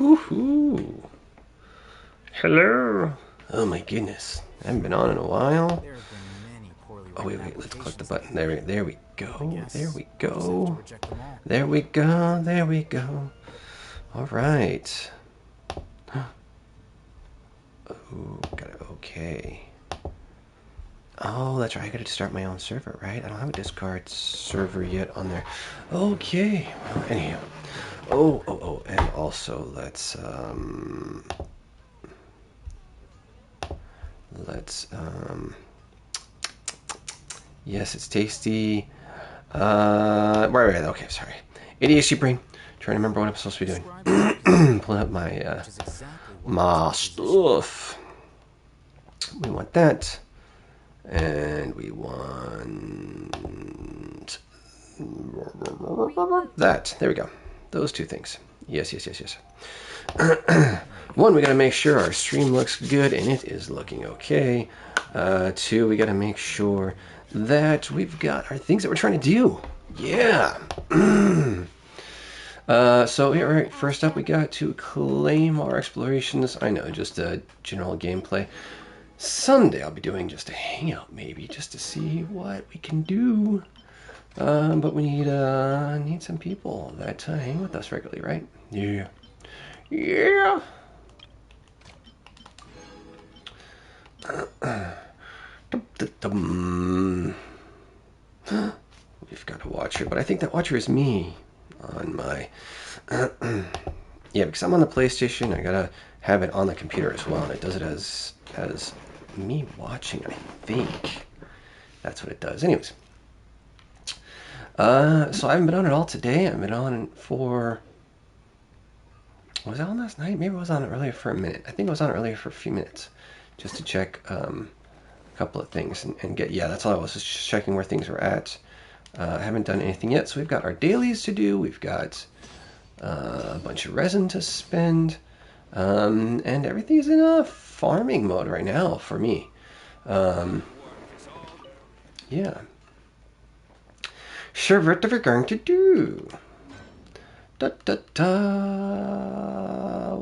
Woohoo! Hello! Oh my goodness. I haven't been on in a while. Oh wait, let's click the button. There we go. There we go. There we go. There we go. Alright. Oh, got it. Okay. Oh, that's right. I gotta start my own server, right? I don't have a Discord server yet on there. Okay. Well, anyhow. Oh, and also let's yes, it's tasty. Right, okay, sorry. ADHD brain. Trying to remember what I'm supposed to be doing. Pulling up my my stuff. We want that. And we want that. There we go. Those two things. Yes. One, we gotta make sure our stream looks good, and it is looking okay. Two, we gotta make sure that we've got our things that we're trying to do. Yeah. So here, right, first up, we got to claim our explorations. I know, just a general gameplay. Someday I'll be doing just a hangout, maybe, just to see what we can do. But we need some people that hang with us regularly, right? Yeah. We've got a watcher, but I think that watcher is me on my... yeah, because I'm on the PlayStation, I gotta have it on the computer as well, and it does it as me watching, I think. That's what it does. Anyways. So I haven't been on it all today. I've been on for... Was I on last night? Maybe I was on it earlier for a minute. I think I was on it earlier for a few minutes. Just to check a couple of things and get... Yeah, that's all I was. Just checking where things were at. I haven't done anything yet. So we've got our dailies to do. We've got a bunch of resin to spend. And everything is in a farming mode right now for me. Yeah. Sure, what are we going to do? We'll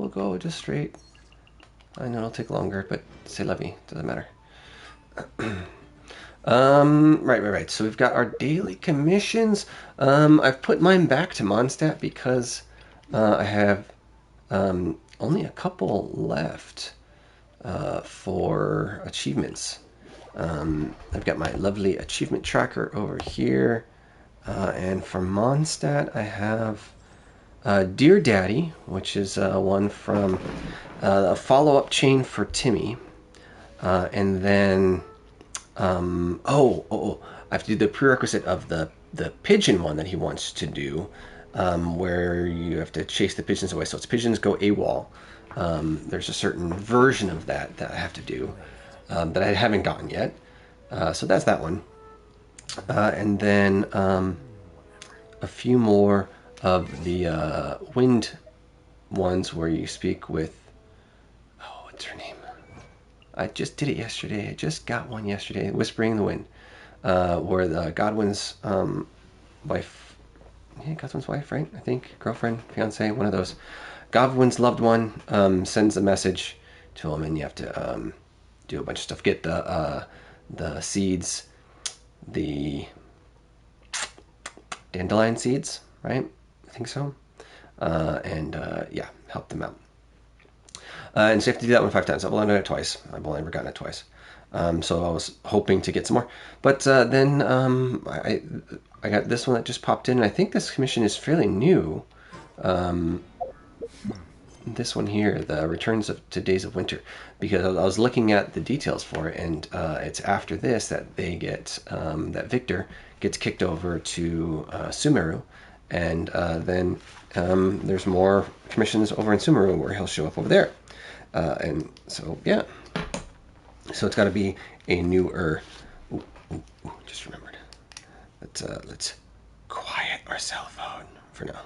go just straight. I know it'll take longer, but c'est la vie. Doesn't matter. Right. So we've got our daily commissions. I've put mine back to Mondstadt because I have only a couple left for achievements. I've got my lovely achievement tracker over here. And for Mondstadt, I have Dear Daddy, which is one from a follow-up chain for Timmy. And then, I have to do the prerequisite of the pigeon one that he wants to do, where you have to chase the pigeons away. So it's pigeons go AWOL. There's a certain version of that I have to do that I haven't gotten yet. So that's that one. And then a few more of the wind ones where you speak with... Oh, what's her name? I just did it yesterday. I just got one yesterday. Whispering in the Wind. Where the Godwin's wife... Yeah, Godwin's wife, right? I think. Girlfriend, fiance, one of those. Godwin's loved one sends a message to him, and you have to do a bunch of stuff. Get the seeds... the dandelion seeds, right? I think so. Yeah, help them out. And so you have to do that one 5 times. I've only done it twice. I've only ever gotten it twice. So I was hoping to get some more. But then I got this one that just popped in, and I think this commission is fairly new. This one here, the Returns to Days of Winter, because I was looking at the details for it, and it's after this that they get that Victor gets kicked over to Sumeru, and then there's more commissions over in Sumeru where he'll show up over there, and so yeah, so it's got to be a newer. Just remembered. Let's quiet our cell phone for now.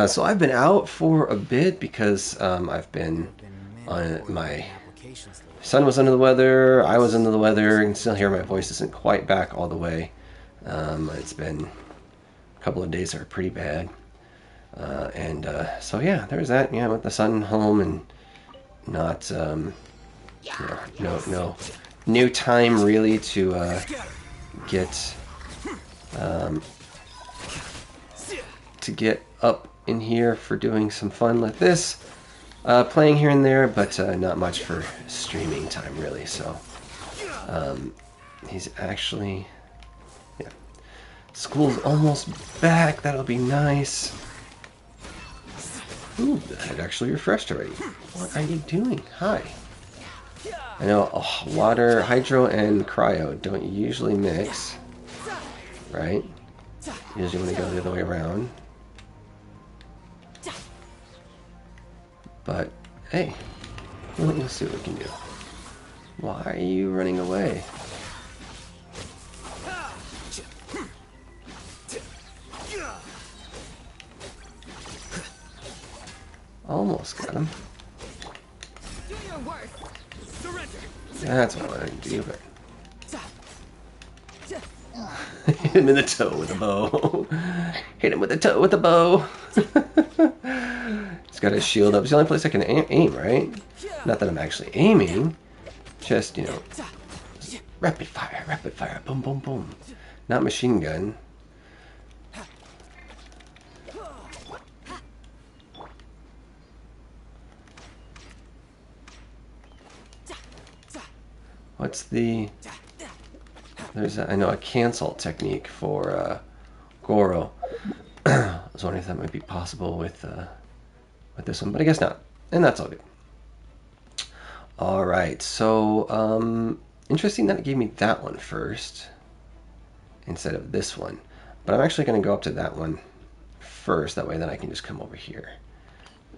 So I've been out for a bit because I've been on my son was under the weather, I was under the weather, and still hear my voice isn't quite back all the way. It's been a couple of days that are pretty bad. So yeah, there's that. Yeah, with the son home and not no time really to get up in here for doing some fun like this, playing here and there, but not much for streaming time really. So he's actually, yeah, school's almost back. That'll be nice. Ooh, the head actually refreshed already. What are you doing? Hi. I know water, hydro, and cryo don't usually mix, right? Usually want to go the other way around. But, hey, we'll see what we can do. Why are you running away? Almost got him. That's what I wanted to do, but... Hit him in the toe with a bow. Hit him with the toe with a bow. He's got his shield up. It's the only place I can aim, right? Not that I'm actually aiming. Just, you know, rapid fire, boom, boom, boom. Not machine gun. What's the... There's I know a cancel technique for Goro. I was wondering if that might be possible with this one, but I guess not. And that's all good. All right, so interesting that it gave me that one first instead of this one. But I'm actually going to go up to that one first. That way, then I can just come over here.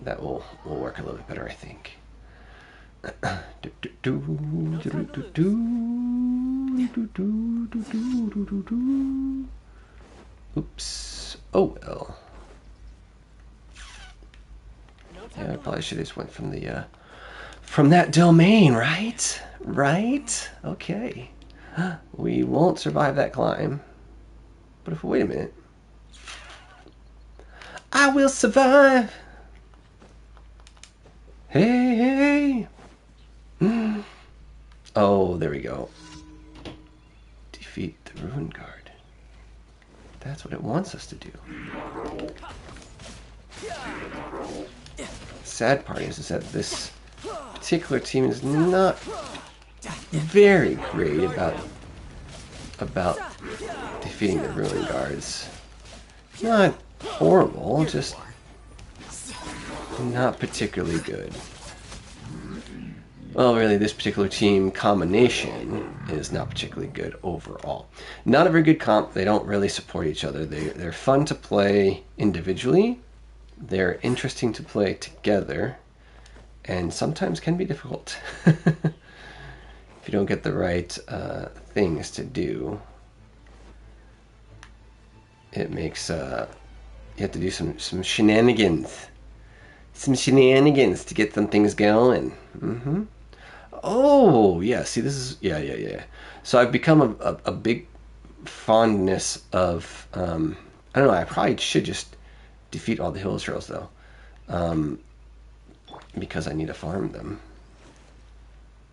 That will work a little bit better, I think. Oops. Oh well. Yeah, I probably should have just went from the from that domain, right? Right? Okay. We won't survive that climb. But if we wait a minute. I will survive. Hey, hey. Oh, there we go. Defeat the Ruin Guard. That's what it wants us to do. Sad part is that this particular team is not very great about defeating the Ruin Guards. Not horrible, just not particularly good. Well, really, this particular team combination is not particularly good overall. Not a very good comp. They don't really support each other. They're fun to play individually. They're interesting to play together. And sometimes can be difficult. If you don't get the right things to do. It makes... you have to do some shenanigans. Some shenanigans to get some things going. Mm-hmm. Oh, yeah. See, this is... Yeah. So I've become a big fondness of... I don't know. I probably should just defeat all the hill heroes, though. Because I need to farm them.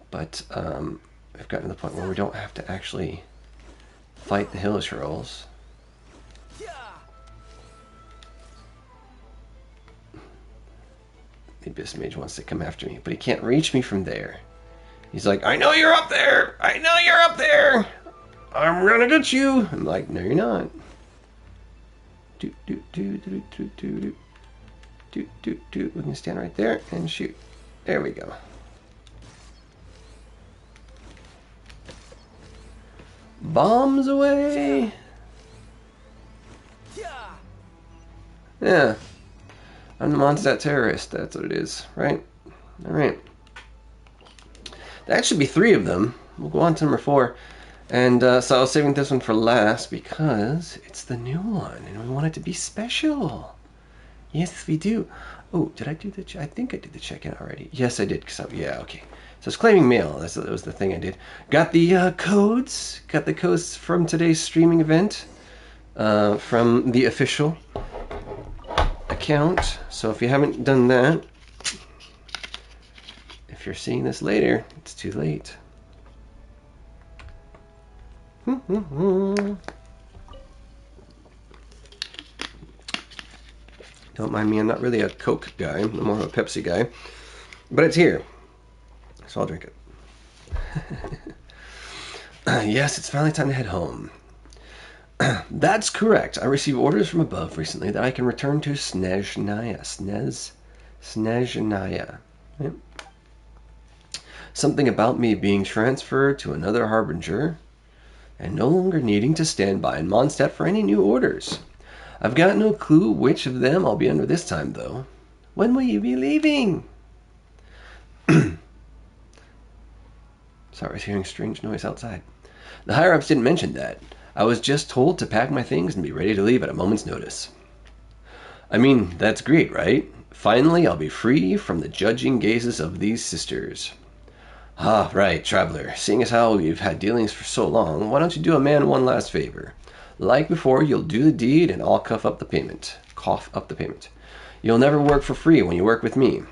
But I've gotten to the point where we don't have to actually fight the hill heroes. The Abyss Mage wants to come after me, but he can't reach me from there. He's like, I know you're up there! I know you're up there! I'm gonna get you! I'm like, no you're not. We can stand right there and shoot. There we go. Bombs away! Yeah. I'm the Mondstadt terrorist, that's what it is, right? Alright. That should be 3 of them. We'll go on to number 4. And so I was saving this one for last because it's the new one and we want it to be special. Yes, we do. Oh, did I do the I think I did the check-in already. Yes, I did. Yeah, okay. So it's claiming mail. That was the thing I did. Got the codes. Got the codes from today's streaming event. From the official account. So if you haven't done that, if you're seeing this later, it's too late. Don't mind me, I'm not really a Coke guy. I'm more of a Pepsi guy. But it's here, so I'll drink it. Yes, it's finally time to head home. That's correct. I received orders from above recently that I can return to Snezhnaya. Snezhnaya. Yep. Something about me being transferred to another harbinger and no longer needing to stand by in Mondstadt for any new orders. I've got no clue which of them I'll be under this time, though. When will you be leaving? Sorry, I was hearing strange noise outside. The higher-ups didn't mention that. I was just told to pack my things and be ready to leave at a moment's notice. I mean, that's great, right? Finally, I'll be free from the judging gazes of these sisters. Ah, right, traveler. Seeing as how you've had dealings for so long, why don't you do a man one last favor? Like before, you'll do the deed and I'll cough up the payment. You'll never work for free when you work with me.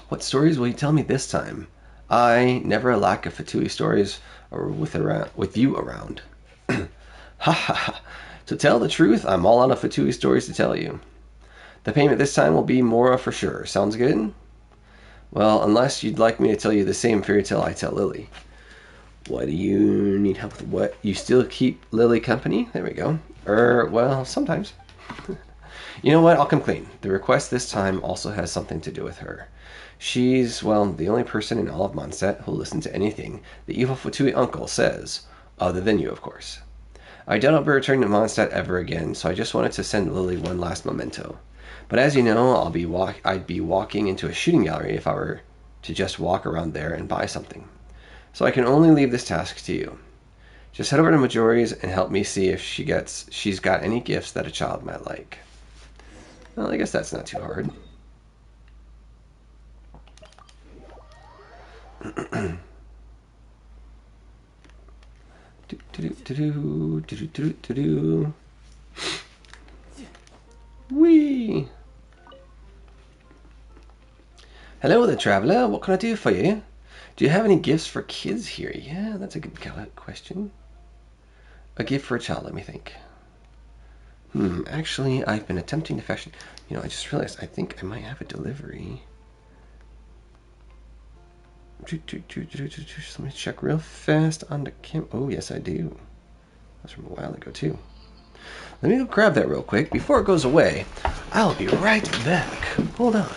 What stories will you tell me this time? I never lack of Fatui stories or with you around. Ha ha ha. To tell the truth, I'm all out of Fatui stories to tell you. The payment this time will be Mora for sure. Sounds good? Well, unless you'd like me to tell you the same fairy tale I tell Lily. What do you need help with? What? You still keep Lily company? There we go. Well, sometimes. You know what? I'll come clean. The request this time also has something to do with her. She's, well, the only person in all of Mondstadt who'll listen to anything the evil Fatui uncle says. Other than you, of course. I doubt I'll be returning to Mondstadt ever again, so I just wanted to send Lily one last memento. But as you know, I'd be walking into a shooting gallery if I were to just walk around there and buy something. So I can only leave this task to you. Just head over to Majori's and help me see if she's got any gifts that a child might like. Well, I guess that's not too hard. Whee! Hello there, traveler. What can I do for you? Do you have any gifts for kids here? Yeah, that's a good question. A gift for a child, let me think. Actually, I've been attempting to fashion... You know, I just realized I think I might have a delivery. Let me check real fast on the cam... Oh, yes, I do. That's from a while ago, too. Let me go grab that real quick. Before it goes away, I'll be right back. Hold on.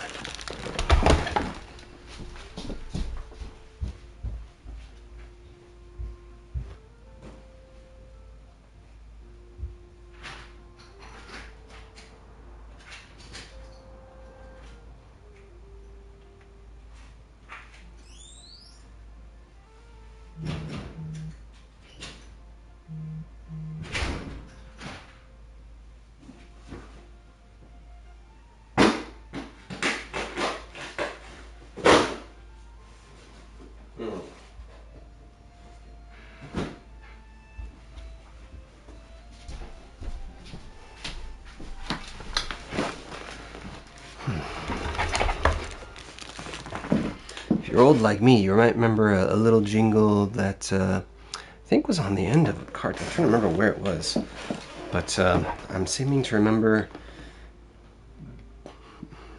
If you're old like me, you might remember a little jingle that I think was on the end of a card. I'm trying to remember where it was. But I'm seeming to remember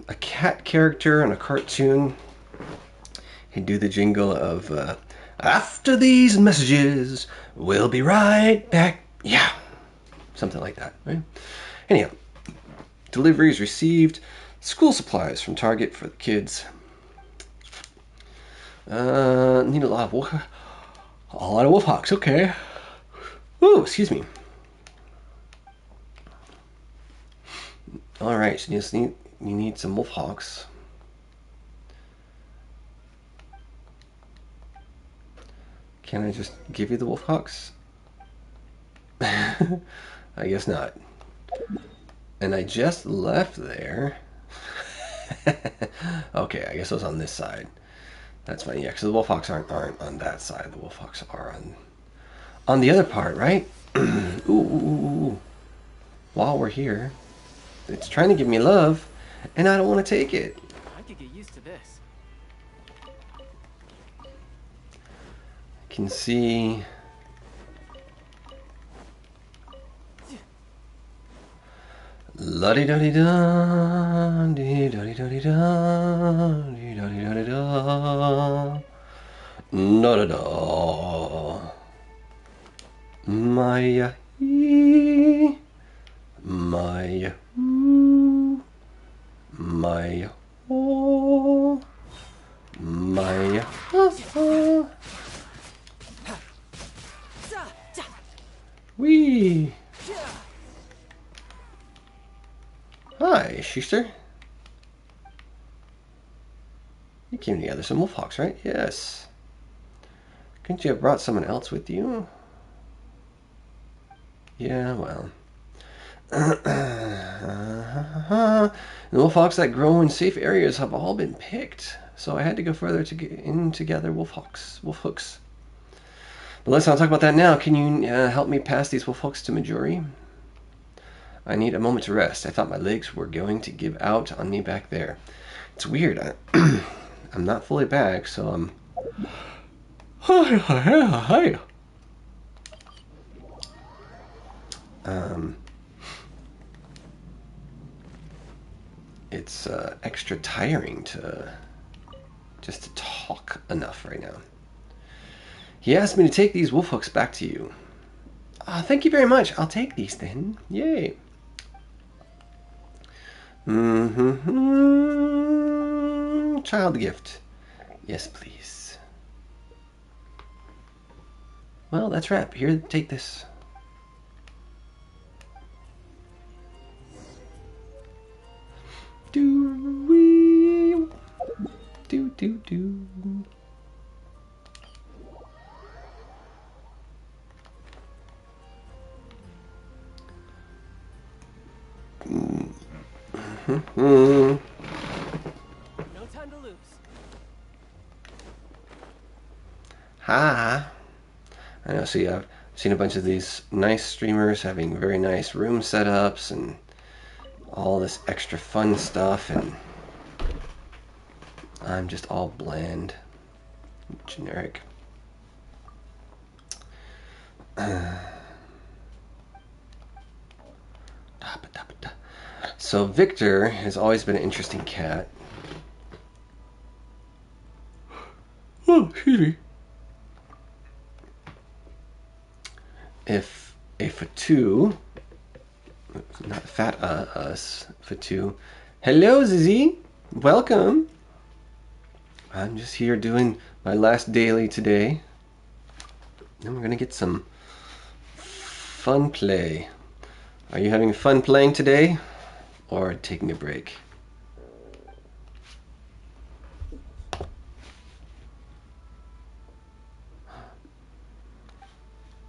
a cat character in a cartoon. He'd do the jingle of, after these messages, we'll be right back. Yeah. Something like that, right? Anyhow, deliveries received. School supplies from Target for the kids. Need a lot of wolf hawks, okay. Ooh, excuse me. Alright, so you need some wolf hawks. Can I just give you the wolf hawks? I guess not. And I just left there. Okay, I guess it was on this side. That's fine, yeah, because the wolfhawks aren't on that side. The wolfhawks are on the other part, right? Ooh. While we're here, it's trying to give me love, and I don't want to take it. I could get used to this. I can see. La di da di da, di da di da di da, di da di da di da, da da da. Maya hee, Maya hoo, Maya ho, Maya ha ha. Wee. Hi, Schuster. You came together some wolfhawks, right? Yes. Couldn't you have brought someone else with you? Yeah, well. The wolfhawks that grow in safe areas have all been picked, so I had to go further to get in to gather wolf hooks. But let's not talk about that now. Can you help me pass these wolf hooks to Majori? I need a moment to rest. I thought my legs were going to give out on me back there. It's weird. I'm not fully back, so I'm. It's extra tiring to just to talk enough right now. He asked me to take these wolf hooks back to you. Thank you very much. I'll take these then. Yay. Child gift. Yes, please. Well, that's wrap. Here, take this. Do-wee. Do-do-do. No time to lose. Hi. I know, see, I've seen a bunch of these nice streamers having very nice room setups and all this extra fun stuff, and I'm just all bland, generic. So Victor has always been an interesting cat. Oh, excuse me. If a Fatu, not fat us, Fatu. Hello, Zizi. Welcome. I'm just here doing my last daily today. Then we're gonna get some fun play. Are you having fun playing today, or taking a break?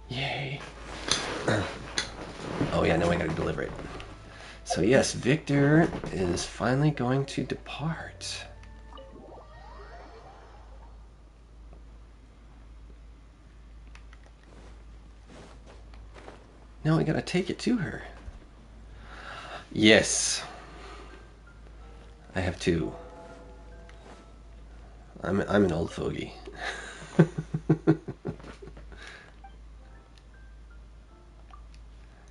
Yay. Oh yeah, now I gotta deliver it. So yes, Victor is finally going to depart. Now we gotta take it to her. Yes. I have two. I'm an old fogey.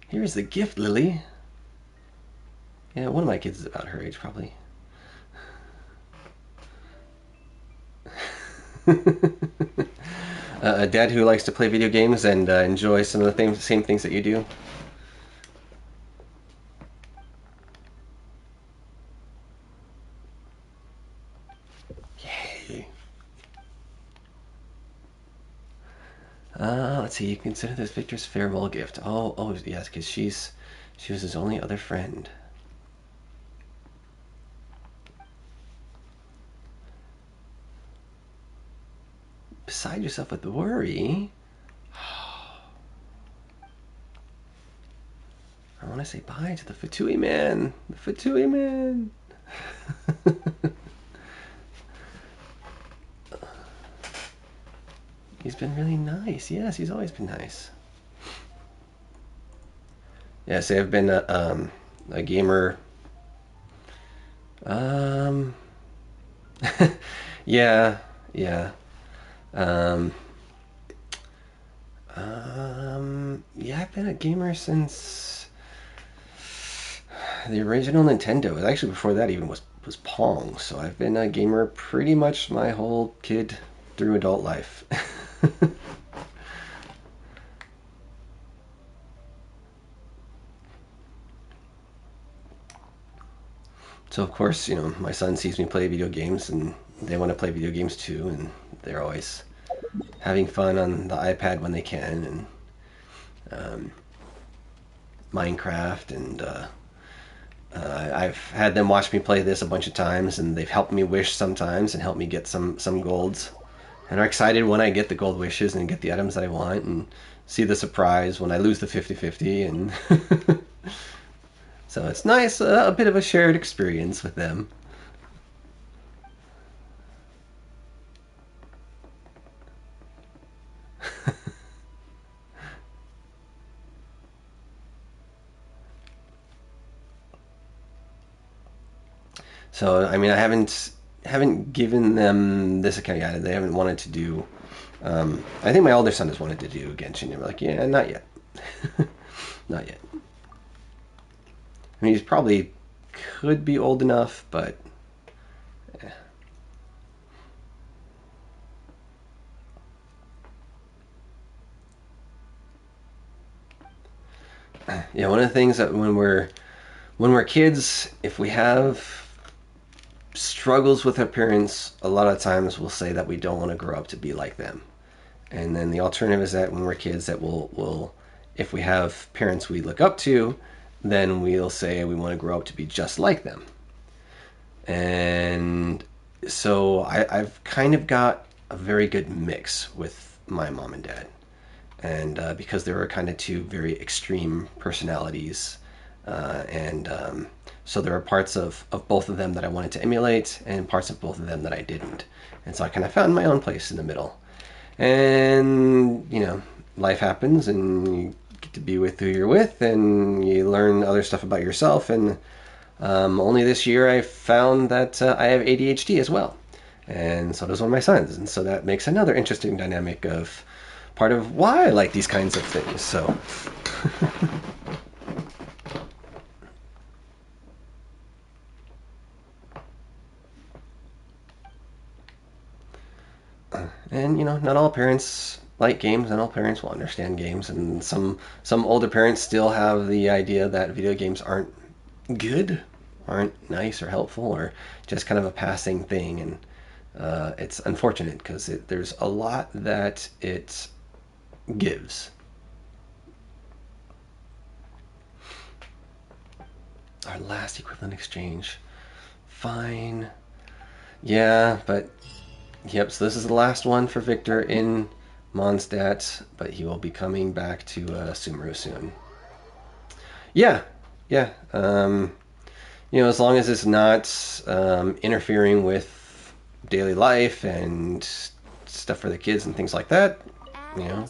Here's the gift, Lily. Yeah, one of my kids is about her age, probably. A dad who likes to play video games and enjoy some of the same things that you do. Yay. Let's see. You consider this Victor's farewell gift. Oh, yes, because she was his only other friend. Beside yourself with worry. I want to say bye to the Fatui man. The Fatui man. He's been really nice. Yes, he's always been nice. Yes, I've been a gamer Um, yeah, yeah. Um, yeah, I've been a gamer since the original Nintendo. Actually, before that even was Pong. So I've been a gamer pretty much my whole kid through adult life. So of course, my son sees me play video games, and they want to play video games too, and they're always having fun on the iPad when they can, and um, Minecraft, and I've had them watch me play this a bunch of times, and they've helped me wish sometimes and helped me get some golds, and are excited when I get the gold wishes and get the items that I want, and see the surprise when I lose the 50-50, and so it's nice, a bit of a shared experience with them. So I mean, I haven't given them this account yet. They haven't wanted to do. I think my older son has wanted to do Genshin. They were like, yeah, not yet, not yet. I mean, he's probably could be old enough, but yeah, one of the things that when we're kids, if we have struggles with our parents, a lot of times we'll say that we don't want to grow up to be like them. And then the alternative is that when we're kids, that we'll if we have parents we look up to, then we'll say we want to grow up to be just like them. And so I've kind of got a very good mix with my mom and dad, and because they were kind of two very extreme personalities, and so there are parts of both of them that I wanted to emulate, and parts of both of them that I didn't, and so I kind of found my own place in the middle. And life happens, and you get to be with who you're with, and you learn other stuff about yourself. And only this year I found that I have ADHD as well, and so does one of my sons, and so that makes another interesting dynamic of part of why I like these kinds of things. So and not all parents like games, and all parents will understand games, and some older parents still have the idea that video games aren't good, aren't nice or helpful, or just kind of a passing thing. And it's unfortunate because there's a lot that it gives. Our last equivalent exchange. Fine. Yeah, but yep, so this is the last one for Victor in Mondstadt, but he will be coming back to Sumeru soon. Yeah, yeah. As long as it's not interfering with daily life and stuff for the kids and things like that, you know.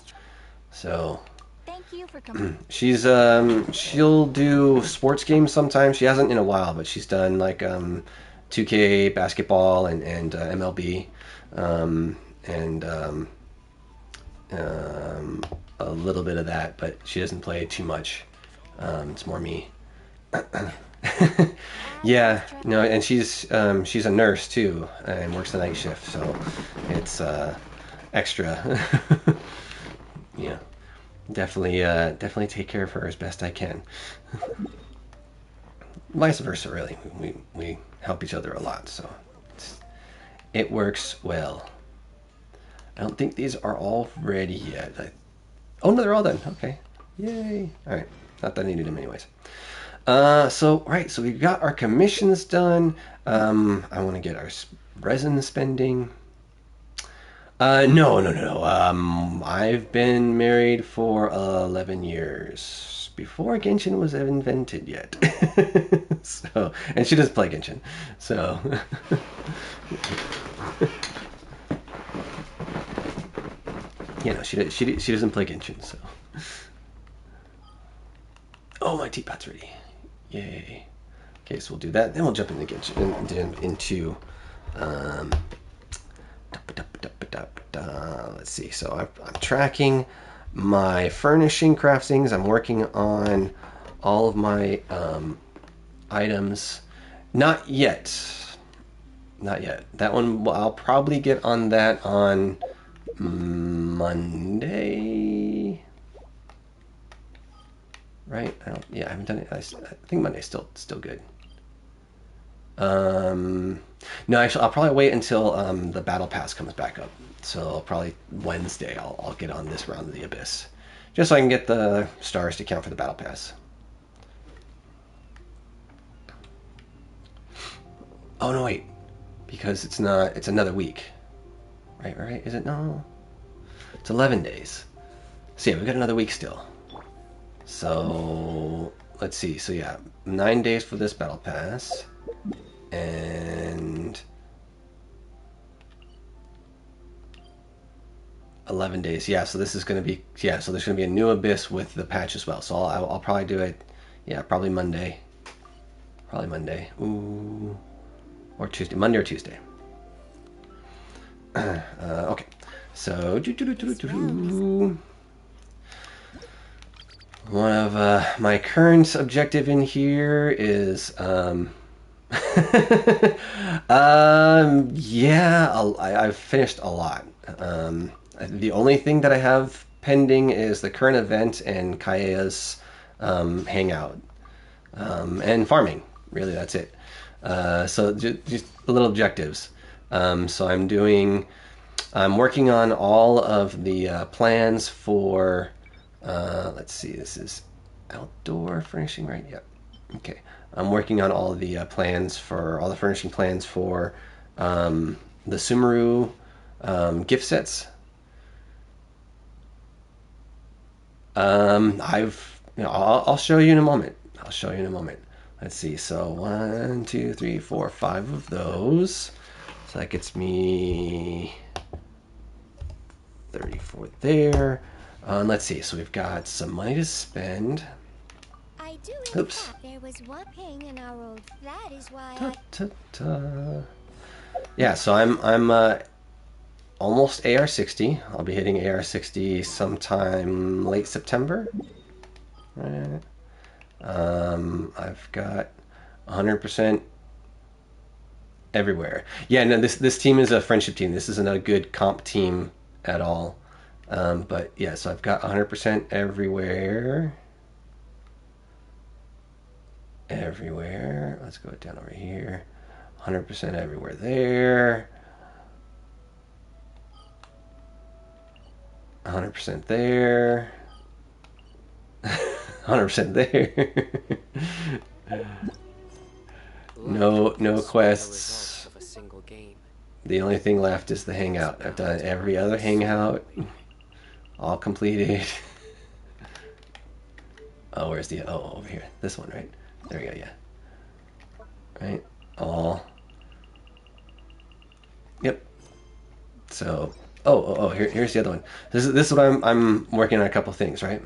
So Thank you for coming. she'll do sports games sometimes. She hasn't in a while, but she's done like 2K basketball and MLB, and a little bit of that, but she doesn't play too much. It's more me. Yeah, no, and she's a nurse too, and works the night shift, so it's extra. Yeah, definitely take care of her as best I can. Vice versa, really. We help each other a lot, so it works well. I don't think these are all ready yet. Oh no, they're all done. Okay, yay! All right, not that I needed them anyways. So we've got our commissions done. I want to get our resin spending. No, no, no, no. I've been married for 11 years before Genshin was invented yet. So, and she does play Genshin. So, she doesn't play Genshin. So, oh, my teapot's ready. Yay. Okay, so we'll do that. Then we'll jump into into um, let's see. So I'm tracking my furnishing craftings. I'm working on all of my items. Not yet. Not yet. That one, I'll probably get on that on Monday. Right? Yeah, I haven't done it. I think Monday's still good. No, actually, I'll probably wait until the battle pass comes back up. So probably Wednesday, I'll get on this round of the abyss, just so I can get the stars to count for the battle pass. Oh no, wait, because it's not. It's another week, right? Right? Is it? No, it's 11 days. So yeah, we've got another week still. So let's see. So yeah, 9 days for this battle pass, and 11 days. Yeah, so this is going to be, yeah, so there's going to be a new abyss with the patch as well. So I'll probably do it, yeah, probably Monday. Probably Monday. Ooh. Or Tuesday. Monday or Tuesday. Okay. So, one of my current objective in here is, yeah, I've finished a lot. The only thing that I have pending is the current event and Kaeya's hangout, and farming. Really, that's it. So just little objectives. So I'm working on all of the plans for. Let's see, this is outdoor furnishing, right? Yep. Okay. I'm working on all the plans for all the furnishing plans for the Sumeru gift sets. I'll show you in a moment. I'll show you in a moment. Let's see. So 1, 2, 3, 4, 5 of those. So that gets me 34 there. Let's see. So we've got some money to spend. I do. Oops. There was one thing in our road. That is why Ta, ta, ta. Yeah. So I'm almost AR60. I'll be hitting AR60 sometime late September. Right. I've got 100% everywhere. Yeah, no, this team is a friendship team. This isn't a good comp team at all. But yeah, so I've got 100% everywhere. Everywhere. Let's go down over here. 100% everywhere there. 100% there. 100% there. No quests. The only thing left is the hangout. I've done every other hangout. All completed. Oh, where's the... Oh, over here. This one, right? There we go, yeah. Right? All... Yep. So... Here's the other one. This is what I'm working on a couple things, right?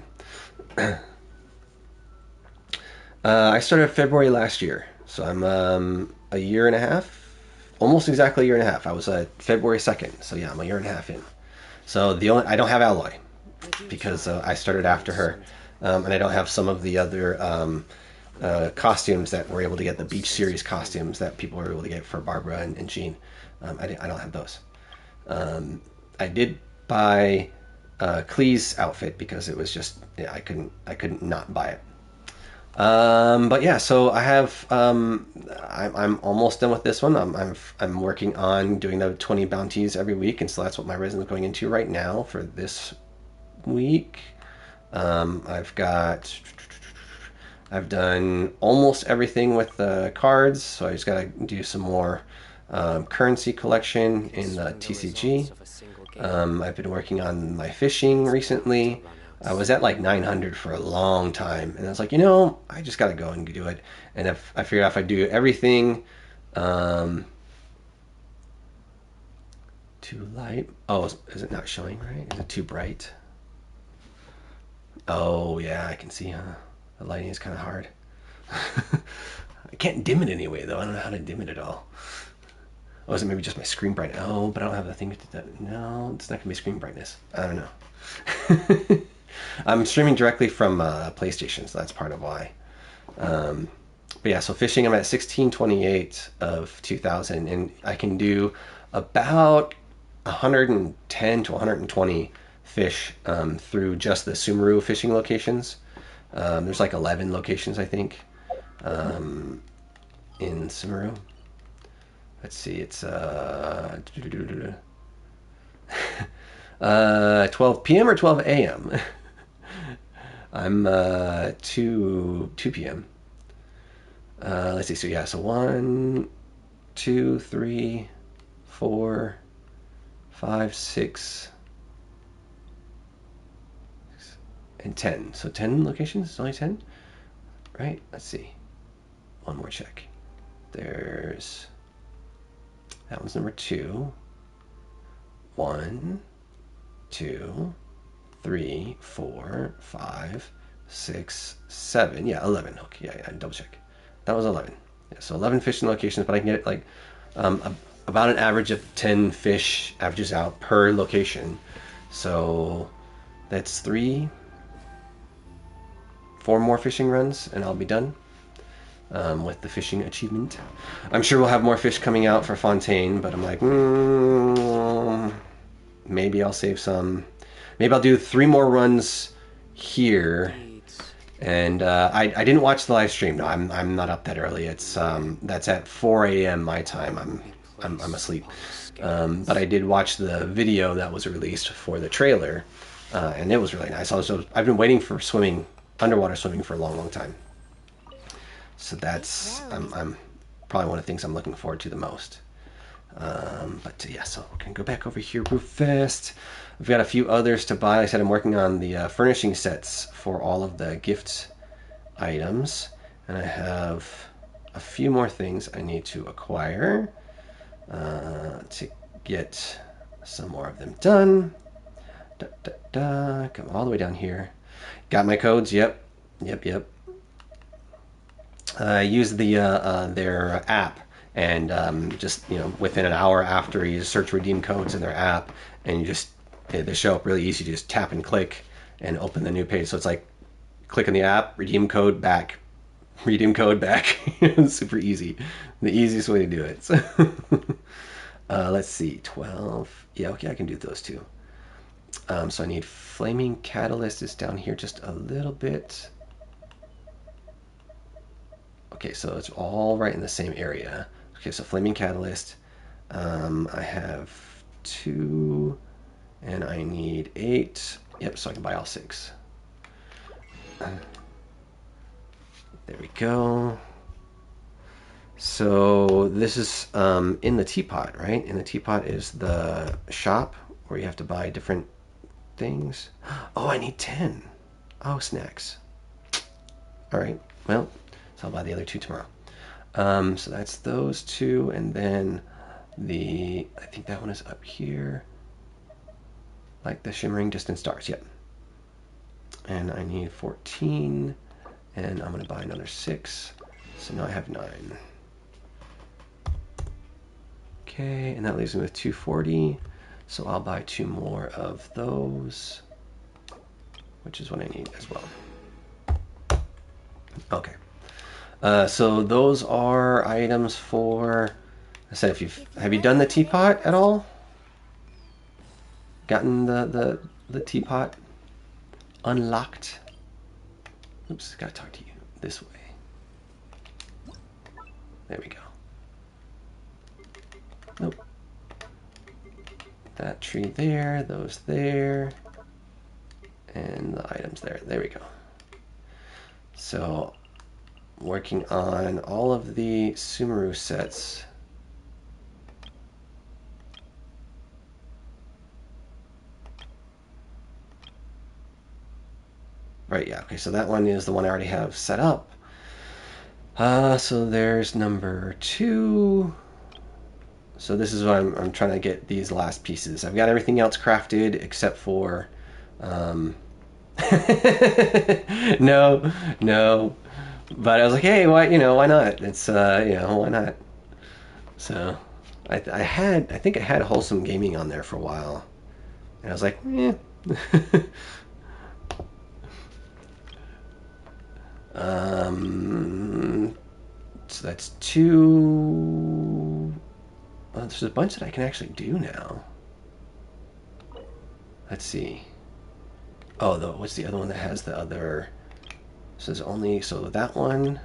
I started February last year. So I'm a year and a half, almost exactly a year and a half. I was February 2nd, so yeah, I'm a year and a half in. So I don't have Alloy because I started after her, and I don't have some of the other costumes that we're able to get, the Beach Series costumes that people were able to get for Barbara and Jean. I don't have those. I did buy Klee's outfit because it was just, yeah, I couldn't not buy it. But yeah, so I have I'm almost done with this one. I'm working on doing the 20 bounties every week, and so that's what my resin is going into right now for this week. I've done almost everything with the cards, so I just gotta do some more currency collection in the TCG. I've been working on my fishing recently. I was at like 900 for a long time, and I was like, I just gotta go and do it. And if I figured out if I do everything, too light. Oh, is it not showing right? Is it too bright? Oh yeah, I can see. Huh? The lighting is kind of hard. I can't dim it anyway, though. I don't know how to dim it at all. Oh, is it maybe just my screen brightness? Oh, but I don't have the thing to do that. No, it's not going to be screen brightness. I don't know. I'm streaming directly from PlayStation, so that's part of why. But yeah, so fishing, I'm at 1628 of 2000, and I can do about 110 to 120 fish through just the Sumeru fishing locations. There's like 11 locations, I think, in Sumeru. Let's see, it's 12 p.m. or 12 a.m. I'm 2 p.m. Let's see. So yeah, so 1, 2, 3, 4, 5, 6, and 10. So 10 locations. It's only 10, right? Let's see. One more check. There's that one's number 2. 1, 2, 3, 4, 5, 6, 7. Yeah, 11. Okay, yeah, double check. That was 11. Yeah, so 11 fishing locations, but I can get like about an average of 10 fish averages out per location. So that's 4 more fishing runs, and I'll be done with the fishing achievement. I'm sure we'll have more fish coming out for Fontaine, but I'm like, maybe I'll save some. Maybe I'll do 3 more runs here. And I didn't watch the live stream. No, I'm not up that early. It's that's at 4 a.m. my time. I'm asleep. But I did watch the video that was released for the trailer, and it was really nice. Also, I've been waiting for underwater swimming for a long time. So that's I'm probably one of the things I'm looking forward to the most. But yeah, so we can go back over here real fast. I've got a few others to buy. Like I said, I'm working on the furnishing sets for all of the gift items, and I have a few more things I need to acquire to get some more of them done. Come all the way down here. Got my codes. Yep. I used their app, and just within an hour after, you just search redeem codes in their app, and they show up really easy. You just tap and click and open the new page. So it's like click on the app, redeem code back, redeem code back. Super easy. The easiest way to do it. So, let's see, 12. Yeah, okay, I can do those too. So I need flaming catalyst is down here just a little bit. Okay, so it's all right in the same area. Okay, so flaming catalyst. I have 2, and I need 8. Yep, so I can buy all 6. There we go. So this is in the teapot, right? In the teapot is the shop where you have to buy different things. Oh, I need 10. Oh, snacks. All right, well, so I'll buy the other 2 tomorrow. So that's those 2, and then I think that one is up here. Like the shimmering distant stars, yep. And I need 14, and I'm gonna buy another 6. So now I have 9. Okay, and that leaves me with 240. So I'll buy 2 more of those, which is what I need as well. Okay. So those are items for. I said, have you done the teapot at all? Gotten the teapot unlocked? Oops, gotta talk to you this way. There we go. Nope. That tree there, those there, and the items there. There we go. So, working on all of the Sumeru sets. Right, yeah, okay, so that one is the one I already have set up. So there's number 2. So this is what I'm trying to get these last pieces. I've got everything else crafted except for... no, But I was like, hey, why why not? It's why not? So I think I had wholesome gaming on there for a while, and I was like, yeah. So that's two. Oh, there's a bunch that I can actually do now. Let's see. Oh, what's the other one that has the other? So there's only that one.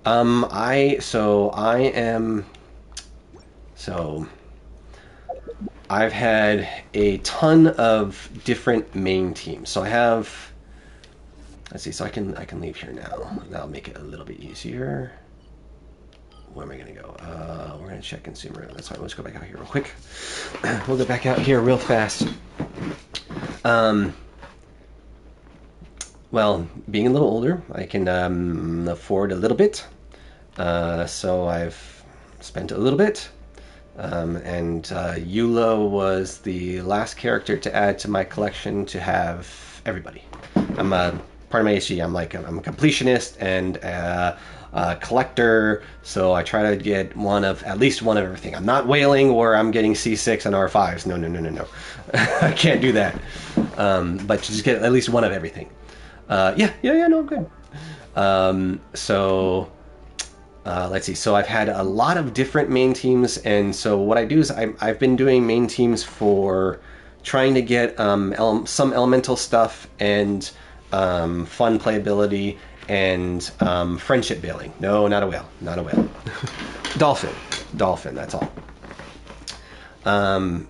I am so I've had a ton of different main teams. So I have. Let's see. So I can leave here now. That'll make it a little bit easier. Where am I going to go? We're going to check consumer. That's why let's go back out here real quick. We'll go back out here real fast. Well, being a little older, I can afford a little bit. So I've spent a little bit. And Yulo was the last character to add to my collection to have everybody. I'm part of my HG. I'm a completionist and a collector, so I try to get at least one of everything. I'm not whaling where I'm getting C6 and R5s. No. I can't do that. But just get at least one of everything. No, I'm good. Let's see. So I've had a lot of different main teams, and so what I do is I've been doing main teams for trying to get some elemental stuff and fun playability and friendship building. No, not a whale. Dolphin. That's all.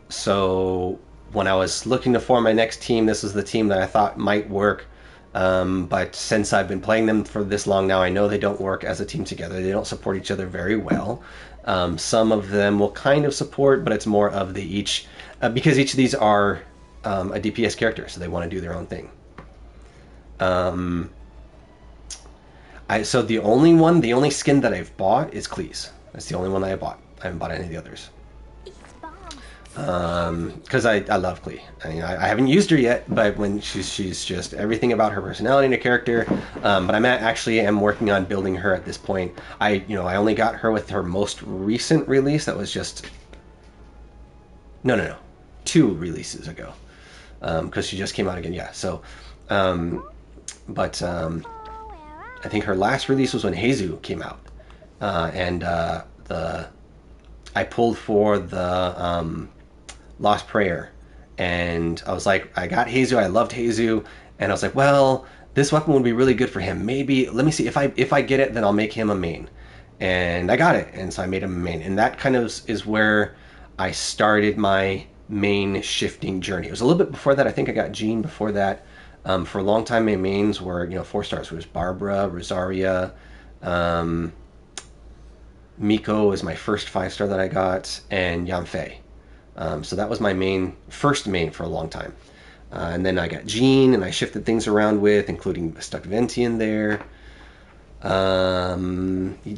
So when I was looking to form my next team, this was the team that I thought might work. But since I've been playing them for this long now, I know they don't work as a team together. They don't support each other very well. Some of them will kind of support, but it's more of because each of these are a DPS character, so they want to do their own thing. So the only skin that I've bought is Klee's. That's the only one that I bought. I haven't bought any of the others. Because I love Klee. I mean, I haven't used her yet, but when she's just everything about her personality and her character. But I'm working on building her at this point. I only got her with her most recent release. That was just no, 2 releases ago. Because she just came out again. Yeah. So, but I think her last release was when Heizu came out, and I pulled for the Lost Prayer, and I was like, I got Heizu, I loved Heizu, and I was like, well, this weapon would be really good for him. Maybe let me see if I get it, then I'll make him a main, and I got it, and so I made him a main, and that kind of is where I started my main shifting journey. It was a little bit before that. I think I got Jean before that. For a long time, my mains were 4 stars. It was Barbara, Rosaria, Miko was my first 5-star that I got, and Yanfei. So that was my first main for a long time. And then I got Jean, and I shifted things around with, stuck Venti in there.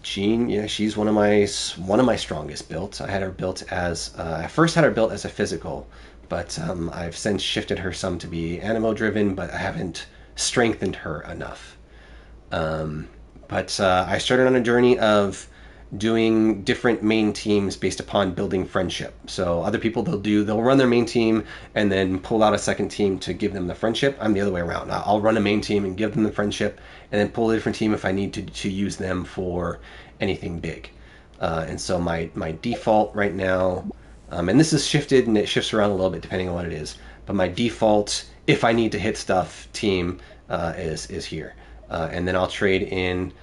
Jean, yeah, she's one of my strongest builds. I had her built as I first had her built as a physical, but I've since shifted her some to be animo driven, but I haven't strengthened her enough. But I started on a journey of doing different main teams based upon building friendship. So other people they'll run their main team and then pull out a second team to give them the friendship. I'm the other way around. I'll run a main team and give them the friendship, and then pull a different team if I need to use them for anything big. And so my default right now, and this is shifted and it shifts around a little bit depending on what it is, but my default, if I need to hit stuff, team is here. And then I'll trade in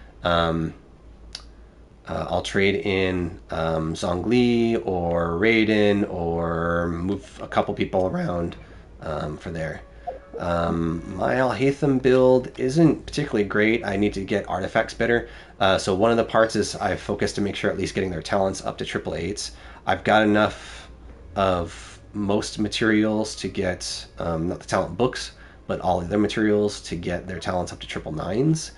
Zhongli or Raiden, or move a couple people around for there. My Alhaitham build isn't particularly great. I need to get artifacts better. So one of the parts is I've focused to make sure at least getting their talents up to 888s. I've got enough of most materials to get, not the talent books, but all of their materials to get their talents up to 999s.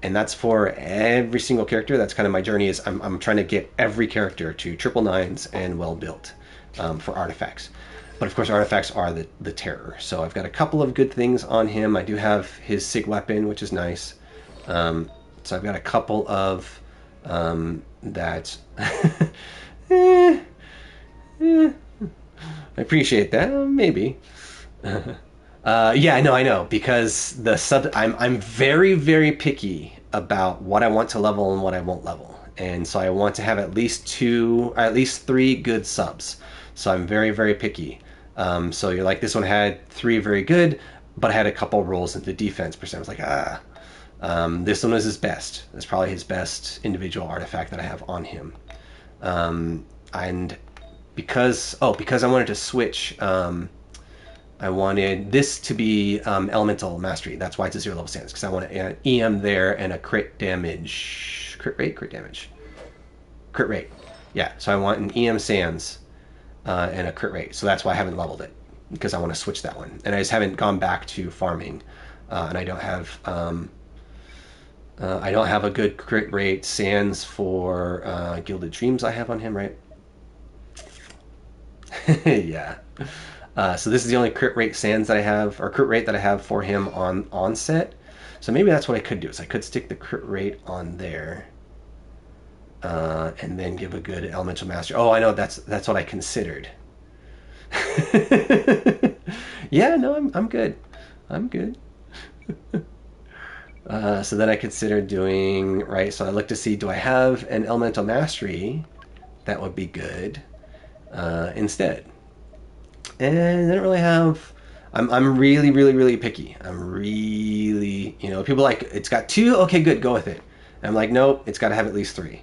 And that's for every single character. That's kind of my journey. Is I'm trying to get every character to 999s and well built for artifacts. But of course, artifacts are the terror. So I've got a couple of good things on him. I do have his Sig weapon, which is nice. So I've got a couple of that. eh, I appreciate that. Maybe. Yeah, I know, because the sub. I'm very very picky about what I want to level and what I won't level, and so I want to have at least two, or at least three good subs. So I'm very very picky. So you're like, this one had three very good, but I had a couple rolls into defense percent. I was like, ah. This one was his best. It's probably his best individual artifact that I have on him. And because I wanted to switch. I wanted this to be elemental mastery. That's why it's a 0 level stance, because I want an EM there and a crit damage, crit rate. Yeah, so I want an EM sands and a crit rate. So that's why I haven't leveled it, because I want to switch that one, and I just haven't gone back to farming, and I don't have a good crit rate sands for Gilded Dreams. I have on him, right? Yeah. So this is the only crit rate sands that I have, or crit rate that I have for him on onset. So maybe that's what I could do, is I could stick the crit rate on there, and then give a good elemental master. Oh, I know, that's what I considered. Yeah, no, I'm good. I'm good. So then I considered doing, right, so I looked to see, do I have an elemental mastery that would be good instead? And I don't really have. I'm really, really, really picky. I'm really, people like, it's got two. Okay, good, go with it. And I'm like, nope, it's got to have at least three.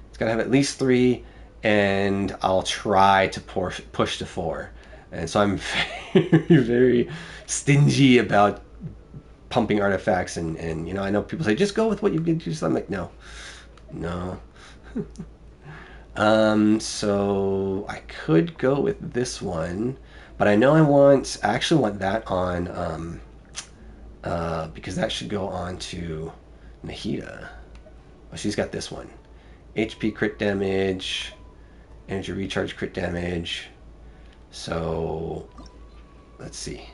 It's got to have at least three, and I'll try to push to four. And so I'm very, very stingy about pumping artifacts, and I know people say just go with what you can do. So I'm like, no. So I could go with this one, but I know I actually want that on, because that should go on to Nahida. Oh, she's got this one. HP crit damage, energy recharge crit damage. So, let's see.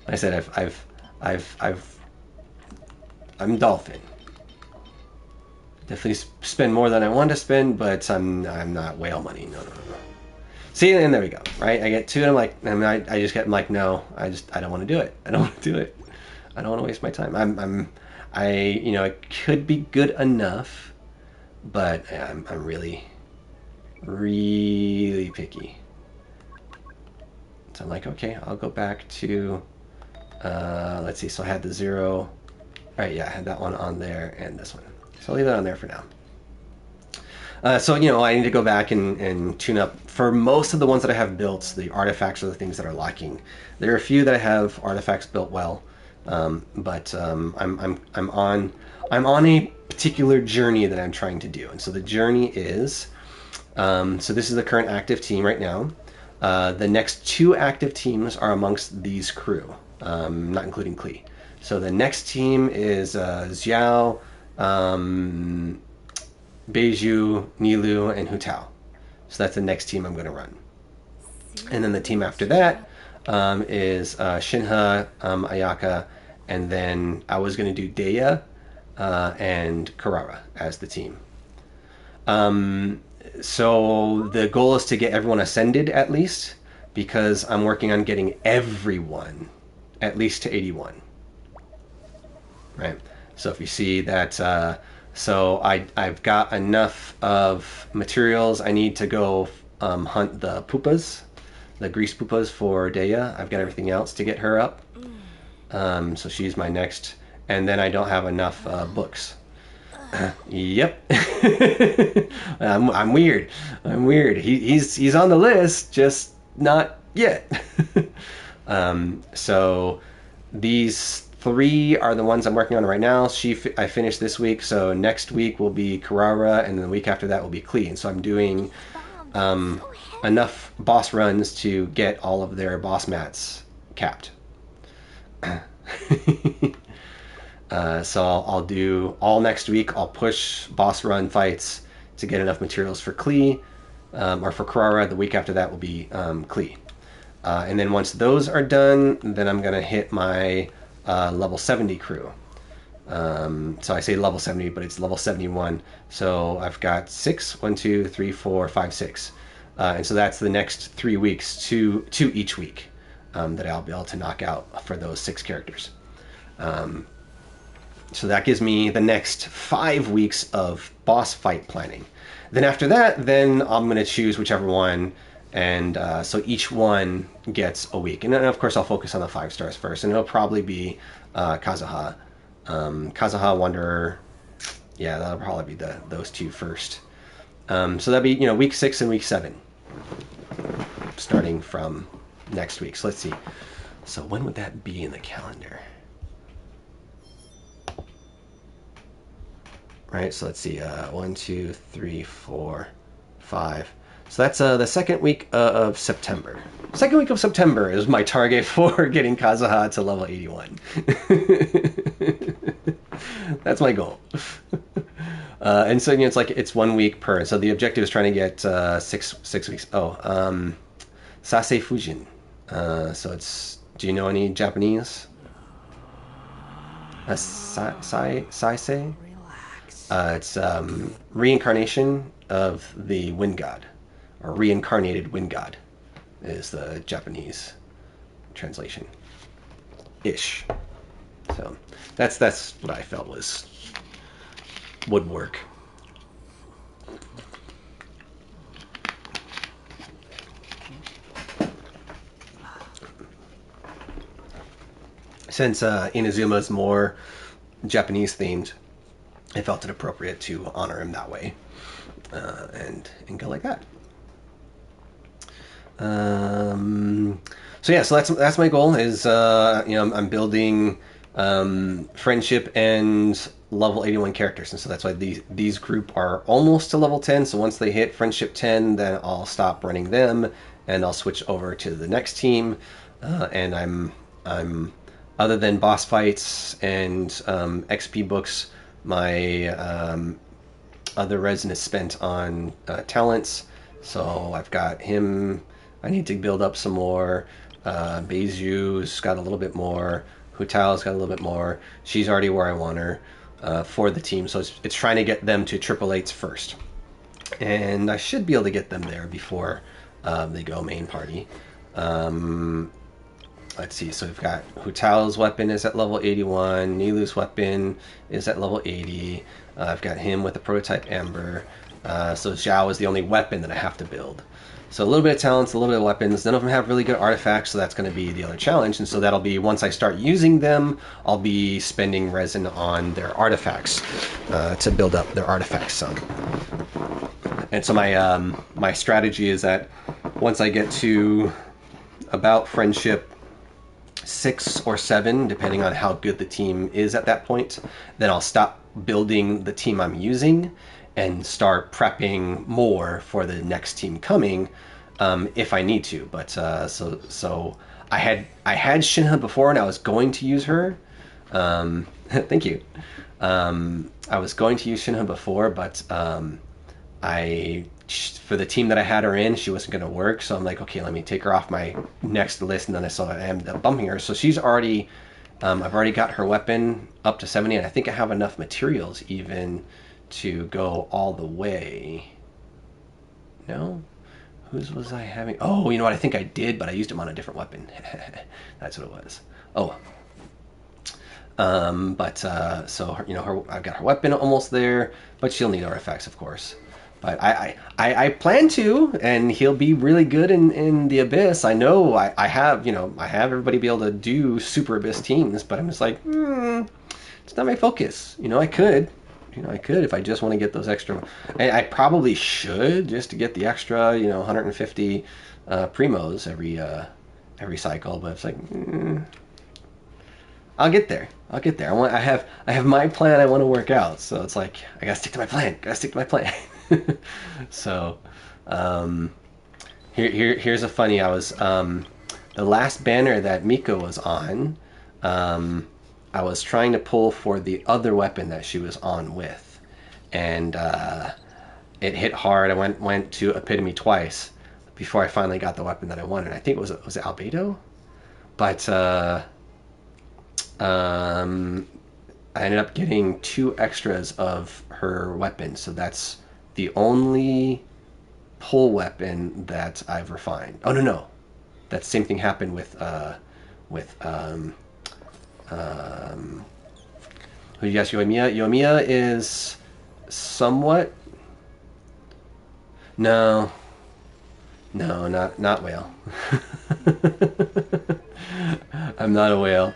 I said I'm Dolphin. Definitely spend more than I want to spend, but I'm not whale money. No. See, and there we go. Right, I get two, and I'm like, no, I don't want to do it. I don't want to do it. I don't want to waste my time. It could be good enough, but I'm really, really picky. So I'm like, okay, I'll go back to, let's see. So I had the 0. All right, yeah, I had that one on there and this one. So I'll leave that on there for now. So I need to go back and tune up for most of the ones that I have built. The artifacts are the things that are lacking. There are a few that I have artifacts built well, but I'm on a particular journey that I'm trying to do, and so the journey is, so this is the current active team right now. The next 2 active teams are amongst these crew, not including Klee. So the next team is Xiao, Beiju, Nilu, and Hutao. So that's the next team I'm going to run. And then the team after that is Shinha, Ayaka, and then I was going to do Deya and Karara as the team. So the goal is to get everyone ascended at least, because I'm working on getting everyone at least to 81. Right. So if you see that, so I've got enough of materials. I need to go hunt the pupas, the grease pupas for Deya. I've got everything else to get her up. So she's my next, and then I don't have enough books. Yep. I'm weird. He's on the list, just not yet. So these 3 are the ones I'm working on right now. I finished this week, so next week will be Karara, and then the week after that will be Klee. And so I'm doing enough boss runs to get all of their boss mats capped. So I'll do all next week. I'll push boss run fights to get enough materials for Klee, or for Karara. The week after that will be Klee. And then once those are done, then I'm going to hit my level 70 crew. So I say level 70, but it's level 71. So I've got 6, 1, 2, 3, 4, 5, 6. And so that's the next 3 weeks, two each week, that I'll be able to knock out for those 6 characters. So that gives me the next 5 weeks of boss fight planning. Then after that, then I'm going to choose whichever one, and so each one gets a week. And then of course I'll focus on the 5 stars first, and it'll probably be Kazuha, Kazuha Wanderer. Yeah, that'll probably be those 2 first. So that'll be week 6 and week 7, starting from next week. So let's see. So when would that be in the calendar? Right, so let's see, 1, 2, 3, 4, 5. So that's the second week of September. Second week of September is my target for getting Kazuha to level 81. That's my goal. And so it's 1 week per. So the objective is trying to get 6 weeks. Sase Fujin. So it's. Do you know any Japanese? Saise? It's reincarnation of the wind god, or reincarnated wind god, is the Japanese translation. Ish. So that's what I felt would work. Since Inazuma is more Japanese themed, I felt it appropriate to honor him that way, and go like that. So yeah, so that's my goal. Is I'm building friendship and level 81 characters, and so that's why these group are almost to level 10. So once they hit friendship 10, then I'll stop running them, and I'll switch over to the next team. And I'm other than boss fights and XP books, my other resin is spent on talents. So I've got him. I need to build up some more. Beiju's got a little bit more. Hutao's got a little bit more. She's already where I want her for the team. So it's trying to get them to triple eights first. And I should be able to get them there before they go main party. Let's see, so we've got Hutao's weapon is at level 81, Nilu's weapon is at level 80, I've got him with the prototype Amber, so Xiao is the only weapon that I have to build. So a little bit of talents, a little bit of weapons, none of them have really good artifacts, so that's going to be the other challenge, and so that'll be, once I start using them, I'll be spending resin on their artifacts to build up their artifacts some. And so my strategy is that once I get to about friendship 6 or 7, depending on how good the team is at that point, then I'll stop building the team I'm using and start prepping more for the next team coming, if I need to. But so I had Shinha before, and I was going to use her. Thank you. I was going to use Shinha before, but for the team that I had her in, she wasn't going to work. So I'm like, okay, let me take her off my next list, and then I ended up bumping her. So she's already, I've already got her weapon up to 70, and I think I have enough materials even to go all the way. No? Whose was I having? Oh, you know what? I think I did, but I used them on a different weapon. That's what it was. Oh. So I've got her weapon almost there, but she'll need artifacts, of course. But I plan to, and he'll be really good in the Abyss. I know I have everybody be able to do Super Abyss teams, but I'm just like, it's not my focus. I could if I just want to get those extra. I probably should, just to get the extra 150 primos every cycle, but it's like, I'll get there. I have my plan I want to work out, so it's like I gotta stick to my plan. So here's a funny. I was the last banner that Miko was on. I was trying to pull for the other weapon that she was on with, and it hit hard. I went to Epitome twice. before I finally got the weapon that I wanted. I think was it Albedo, but I ended up getting 2 extras of her weapon, so that's the only pull weapon that I've refined. Oh no, that same thing happened with who you guys Yoimiya? Yoimiya is somewhat no, no, not whale. I'm not a whale.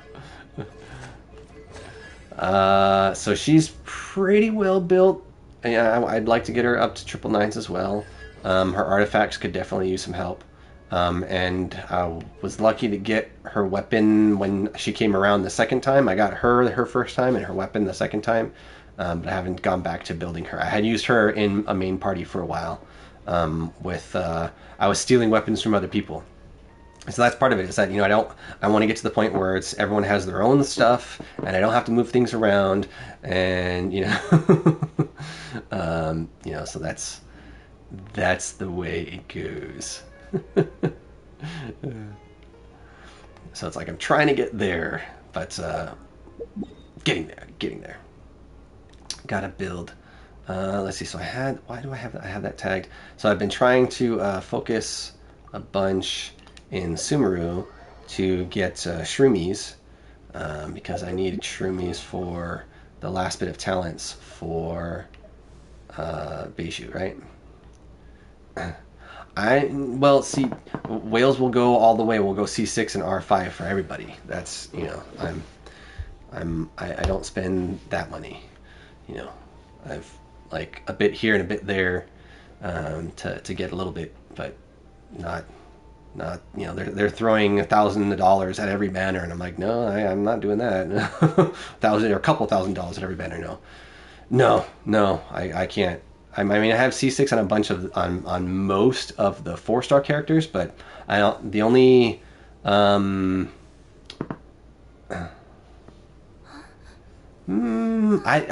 So she's pretty well built. I'd like to get her up to triple nines as well. Her artifacts could definitely use some help. And I was lucky to get her weapon when she came around the second time. I got her first time and her weapon the second time. But I haven't gone back to building her. I had used her in a main party for a while. I was stealing weapons from other people. So that's part of it. Is that I want to get to the point where it's everyone has their own stuff, and I don't have to move things around, and So that's the way it goes. So it's like I'm trying to get there, but getting there. Gotta build. Let's see. So why do I have that? I have that tagged. So I've been trying to focus a bunch in Sumeru to get shroomies because I need shroomies for the last bit of talents for Beiju, right? See, whales will go all the way. We'll go C6 and R5 for everybody. That's I don't spend that money. I've like a bit here and a bit there to get a little bit, but not they're throwing $1,000 at every banner, and I'm like, no, I'm not doing that. Thousand or a couple $1,000 at every banner. No, I can't. I mean, I have C6 on a bunch of on most of the 4-star characters, but I don't. The only I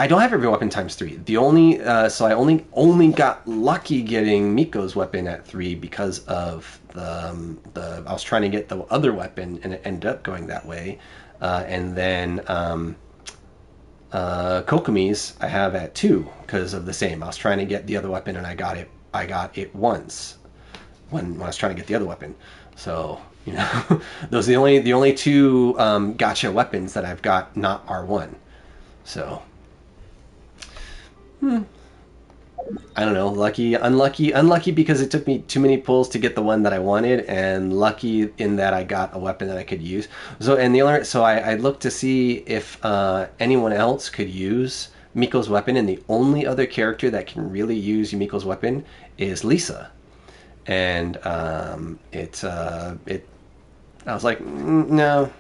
don't have every weapon times 3. The only so I only got lucky getting Miko's weapon at 3 because of the I was trying to get the other weapon and it ended up going that way, and then Kokomi's I have at 2 because of the same. I was trying to get the other weapon and I got it once when I was trying to get the other weapon. So those are the only 2 gotcha weapons that I've got not R1. So, I don't know. Lucky, unlucky because it took me too many pulls to get the one that I wanted, and lucky in that I got a weapon that I could use. So, I looked to see if anyone else could use Miko's weapon, and the only other character that can really use Miko's weapon is Lisa. And I was like, no.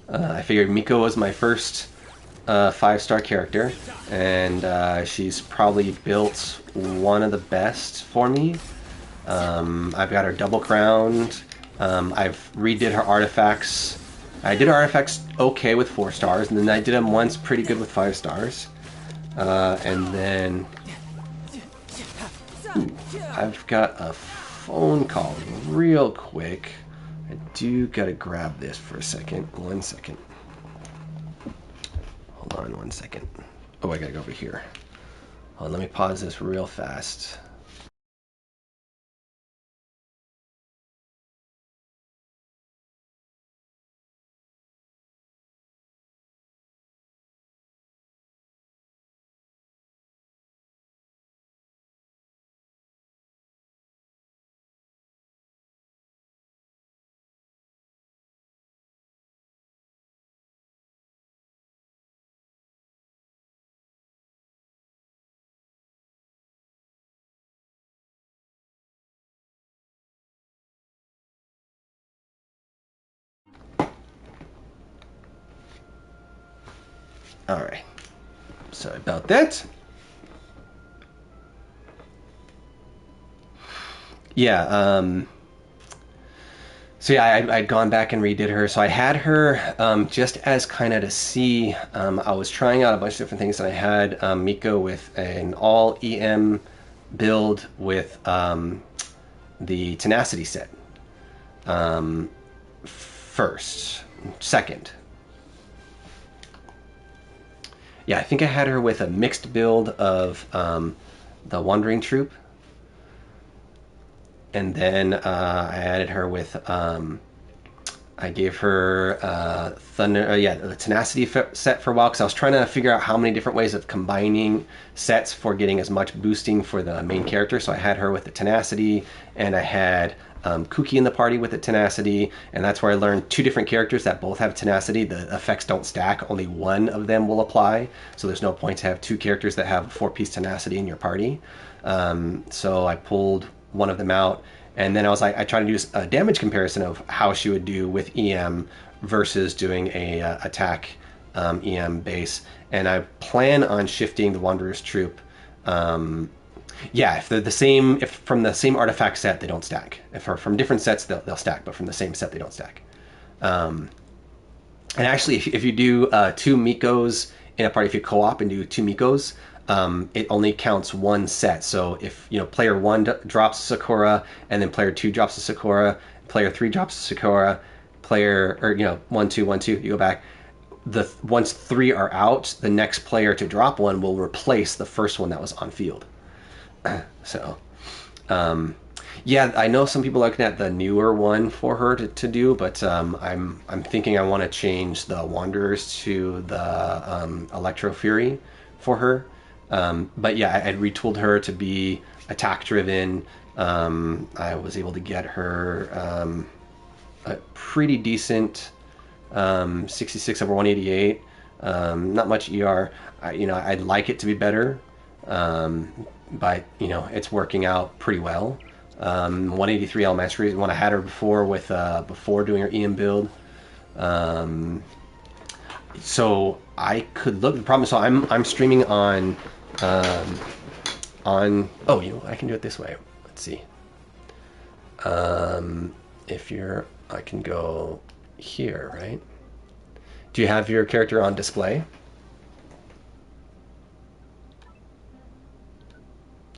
I figured Miko was my first 5-star character, and she's probably built one of the best for me. I've got her double crowned. I've redid her artifacts. I did her artifacts okay with 4 stars, and then I did them once pretty good with 5 stars. And then I've got a phone call real quick. I do gotta grab this for a second. 1 second. Hold on 1 second. Oh, I gotta go over here. Hold on, let me pause this real fast. Alright. Sorry about that. Yeah, so yeah, I'd gone back and redid her. So I had her just as kind of to see. I was trying out a bunch of different things, and I had Miko with an all EM build with the tenacity set first. Second, yeah, I think I had her with a mixed build of the Wandering Troop, and then I added her with I gave her Thunder, the Tenacity set for a while because I was trying to figure out how many different ways of combining sets for getting as much boosting for the main character. So I had her with the Tenacity, and I had Kuki in the party with the Tenacity, and that's where I learned two different characters that both have Tenacity. The effects don't stack; only one of them will apply. So there's no point to have two characters that have a 4-piece Tenacity in your party. So I pulled one of them out. And then I tried to do a damage comparison of how she would do with EM versus doing a attack EM base. And I plan on shifting the Wanderer's Troop. If they're the same, if from the same artifact set, they don't stack. If from different sets, they'll stack, but from the same set, they don't stack. And actually, if you do two Mikos in a party, if you co-op and do two Mikos, it only counts one set. So if player 1 drops a Sakura, and then player 2 drops a Sakura, player 3 drops a Sakura, player 1 2 1 2, you go back. Once 3 are out, the next player to drop one will replace the first one that was on field. So, I know some people are looking at the newer one for her to do, but I'm thinking I want to change the Wanderers to the Electro Fury for her. But yeah, I retooled her to be attack driven. I was able to get her a pretty decent 66 over 188. Not much ER. I'd like it to be better, but it's working out pretty well. 183 elementary when I had her before with before doing her EM build. So I could look. The problem is, so I'm streaming on. I can do it this way. Let's see. I can go here, right? Do you have your character on display?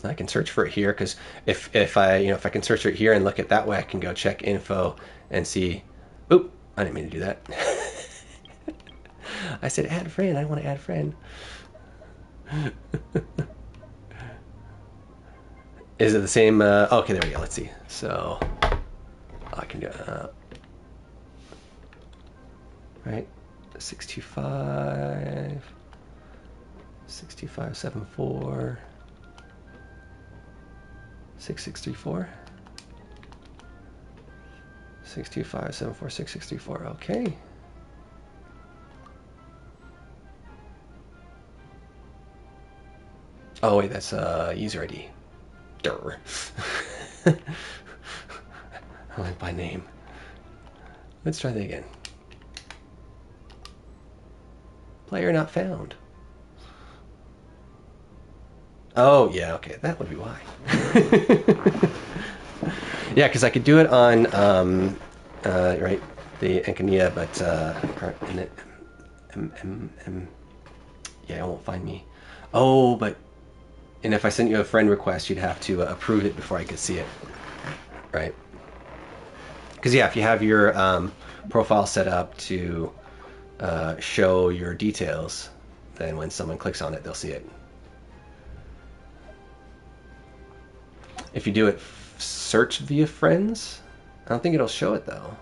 I can search for it here because if I can search it here and look at that way, I can go check info and see. Oop! I didn't mean to do that. I said add friend. I want to add friend. Is it the same? Okay, there we go. Let's see. So I can do right 625 62574 6634 62574 6634. Okay. Oh wait, that's user ID. Durr. I went by name. Let's try that again. Player not found. Oh yeah, okay, that would be why. Yeah, because I could do it on right the Enkinia, but it won't find me. Oh, but. And if I sent you a friend request, you'd have to approve it before I could see it, right? Because if you have your profile set up to show your details, then when someone clicks on it, they'll see it. If you do it search via friends, I don't think it'll show it though.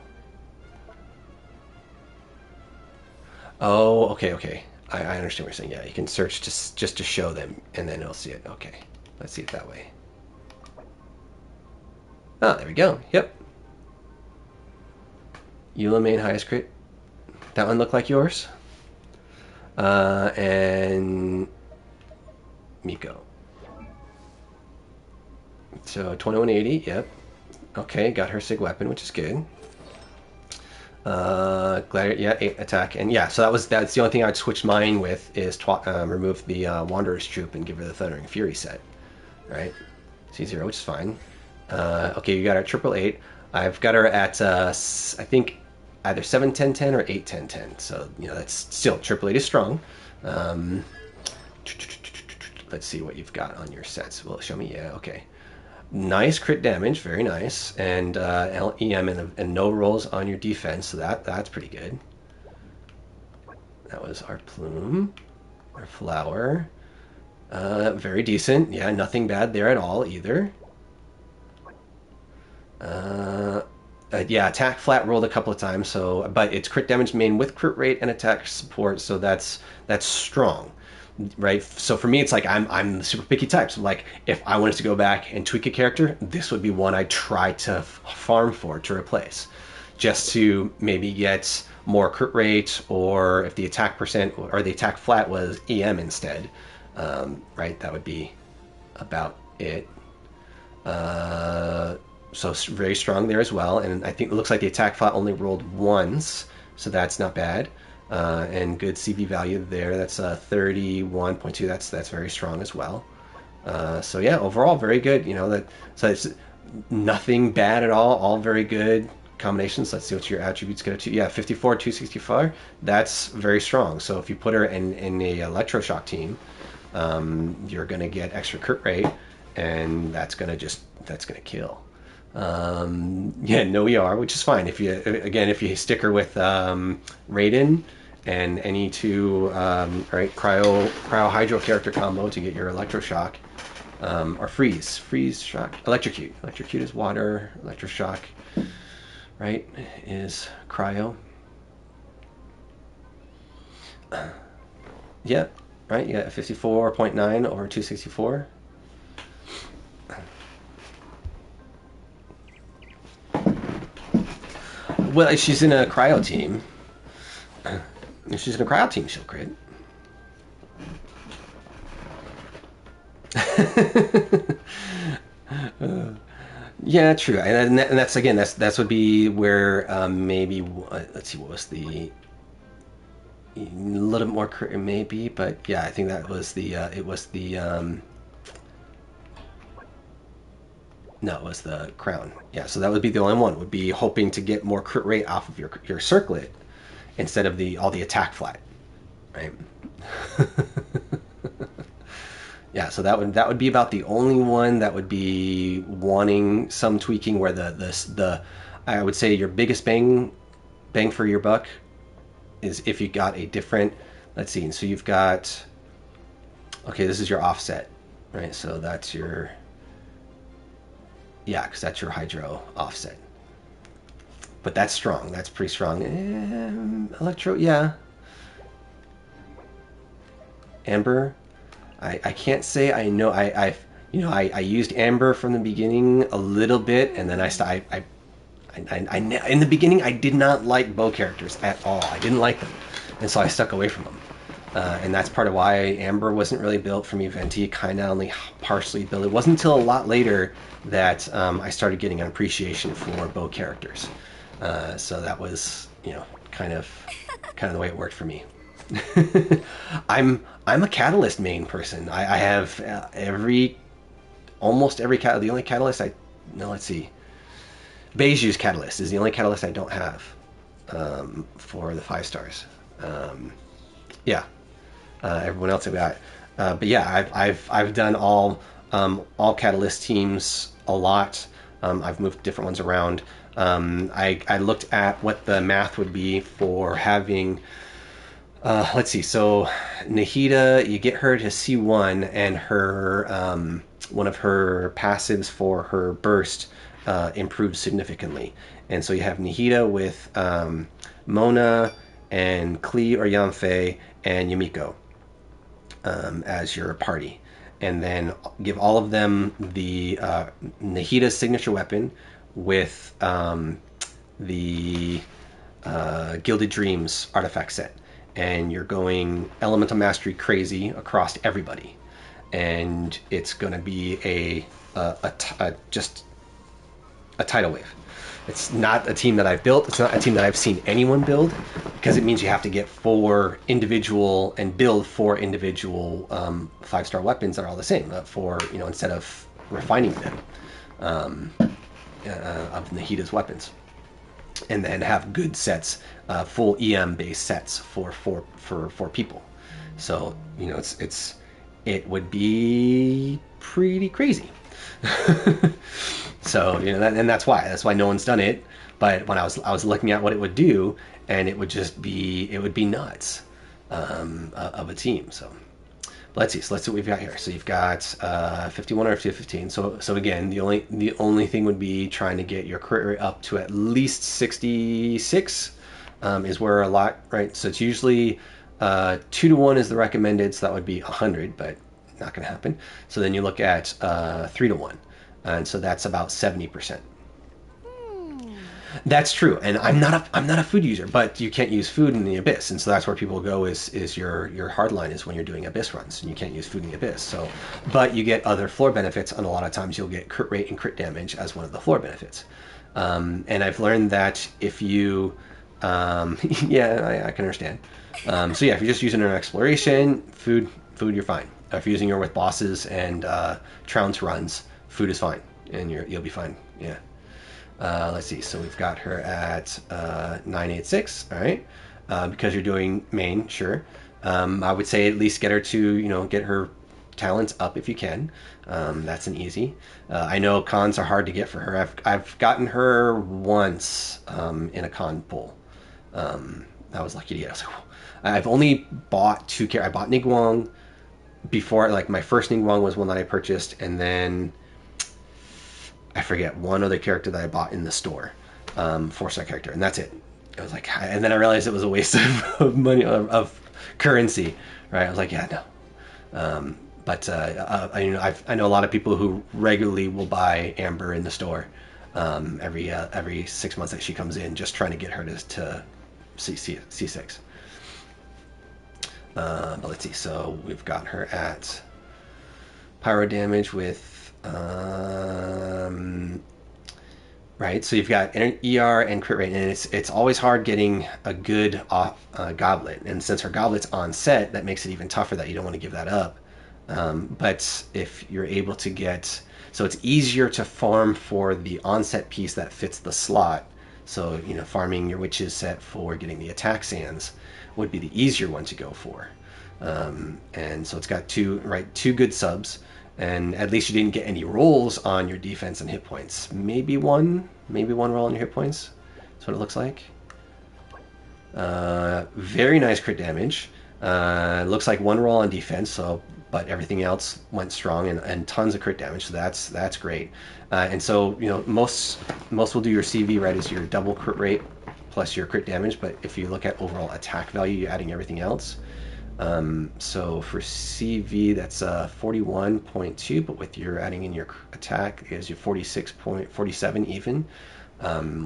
Oh, okay. I understand what you're saying. Yeah, you can search just to show them, and then it'll see it. Okay, let's see it that way. Oh, there we go. Yep. Eula main highest crit. That one looked like yours. And Miko. So 2180. Yep. Okay, got her sig weapon, which is good. Gladiator, 8 attack, and so that's the only thing I'd switch mine with is remove the Wanderer's Troop and give her the Thundering Fury set, right? C0, which is fine. Okay, you got her 888. I've got her at I think either 7-10-10 or 8-10-10. So that's still 888 is strong. let's see what you've got on your sets. Will it show me? Yeah, okay. Nice crit damage, very nice, and EM and no rolls on your defense, so that's pretty good. That was our plume, our flower. Very decent. Yeah, nothing bad there at all either. Yeah, attack flat rolled a couple of times, so but it's crit damage main with crit rate and attack support, so that's strong, right? So for me, it's like I'm the super picky type. So like if I wanted to go back and tweak a character, this would be one I try to farm for to replace, just to maybe get more crit rate, or if the attack percent or the attack flat was EM instead, right? That would be about it. So very strong there as well, and I think it looks like the attack flat only rolled once, so that's not bad. And good CV value there. That's 31.2. That's very strong as well. So yeah, overall very good. You know that. So it's nothing bad at all. All very good combinations. Let's see what your attributes go to. Yeah, 54, 264. That's very strong. So if you put her in a electroshock team, you're gonna get extra crit rate, and that's gonna kill. Yeah, no ER, which is fine. If you stick her with Raiden and any two right cryo hydro character combo to get your electroshock, or freeze shock, electrocute. Electrocute is water. Electroshock, right, is cryo. Yeah, right. Yeah, 54.9 over 264. Well, she's in a cryo team. If she's in a cryo team, she'll crit. Yeah, true. And that's again, that's would be where maybe let's see, what was the a little bit more crit maybe, but yeah, I think that was the it was the no, it was the crown. Yeah, so that would be the only one. Would be hoping to get more crit rate off of your circlet instead of all the attack flat, right? Yeah, so that would be about the only one that would be wanting some tweaking. Where the I would say your biggest bang for your buck is if you got a different. Let's see. So you've got, okay, this is your offset, right? So that's your, yeah, because that's your hydro offset. But that's strong. That's pretty strong. Electro, yeah. Amber, I can't say I know. I used Amber from the beginning a little bit, and then in the beginning I did not like bow characters at all. I didn't like them, and so I stuck away from them. And that's part of why Amber wasn't really built for me. Venti kind of only partially built. It wasn't until a lot later that I started getting an appreciation for bow characters. So that was, kind of the way it worked for me. I'm a catalyst main person. I have almost every catalyst. The only catalyst let's see, Beiju's catalyst is the only catalyst I don't have for the 5 stars. Yeah, everyone else I've got. But yeah, I've done all catalyst teams a lot. I've moved different ones around. I looked at what the math would be for having. Let's see. So Nahida, you get her to C1, and her one of her passives for her burst improves significantly. And so you have Nahida with Mona and Klee or Yanfei and Yumiko as your party, and then give all of them the Nahida's signature weapon with the Gilded Dreams artifact set. And you're going Elemental Mastery crazy across everybody, and it's going to be just a tidal wave. It's not a team that I've built. It's not a team that I've seen anyone build, because it means you have to get 4 individual and build 4 individual 5-star weapons that are all the same. Instead of refining them of Nahida's weapons. And then have good sets, full EM based sets for 4 people. So it's it would be pretty crazy. So and that's why no one's done it. But when I was looking at what it would do, and it would be nuts of a team. So let's see. So let's see what we've got here. So you've got 51 or 15. So again, the only thing would be trying to get your crit rate up to at least 66. Is where a lot, right? So it's usually 2 to 1 is the recommended. So that would be 100, but not going to happen. So then you look at 3 to 1, and so that's about 70%. That's true, and I'm not a food user, but you can't use food in the abyss, and so that's where people go is your hard line is when you're doing abyss runs, and you can't use food in the abyss. So, but you get other floor benefits, and a lot of times you'll get crit rate and crit damage as one of the floor benefits. And I've learned that if you, yeah, I can understand. So yeah, if you're just using her in exploration, food, you're fine. If you're using her with bosses and trounce runs, food is fine, and you'll be fine. Yeah. Let's see. So we've got her at 986. All right. Because you're doing main, sure. I would say at least get her to get her talents up if you can. That's an easy. I know cons are hard to get for her. I've gotten her once in a con pull. I was lucky to get. I've only bought 2 characters. I bought Nigwang before. Like my first Nigwang was one that I purchased, and then I forget one other character that I bought in the store, 4-star character, and that's it. I was like, and then I realized it was a waste of money of currency, right? I was like, yeah, no. But I know a lot of people who regularly will buy Amber in the store every 6 months that she comes in, just trying to get her to C6. But let's see. So we've got her at pyro damage with. Right, so you've got ER and crit rate, and it's always hard getting a good goblet, and since her goblet's on set, that makes it even tougher that you don't want to give that up. But if you're able to get, so it's easier to farm for the onset piece that fits the slot. So farming your witches set for getting the attack sands would be the easier one to go for. And so it's got two good subs. And at least you didn't get any rolls on your defense and hit points. Maybe one roll on your hit points. That's what it looks like. Very nice crit damage. Looks like 1 roll on defense, but everything else went strong and tons of crit damage. So that's great. And so most will do your CV right as your double crit rate plus your crit damage. But if you look at overall attack value, you're adding everything else. So for CV, that's 41.2, but with your adding in your attack is your 46.47 even,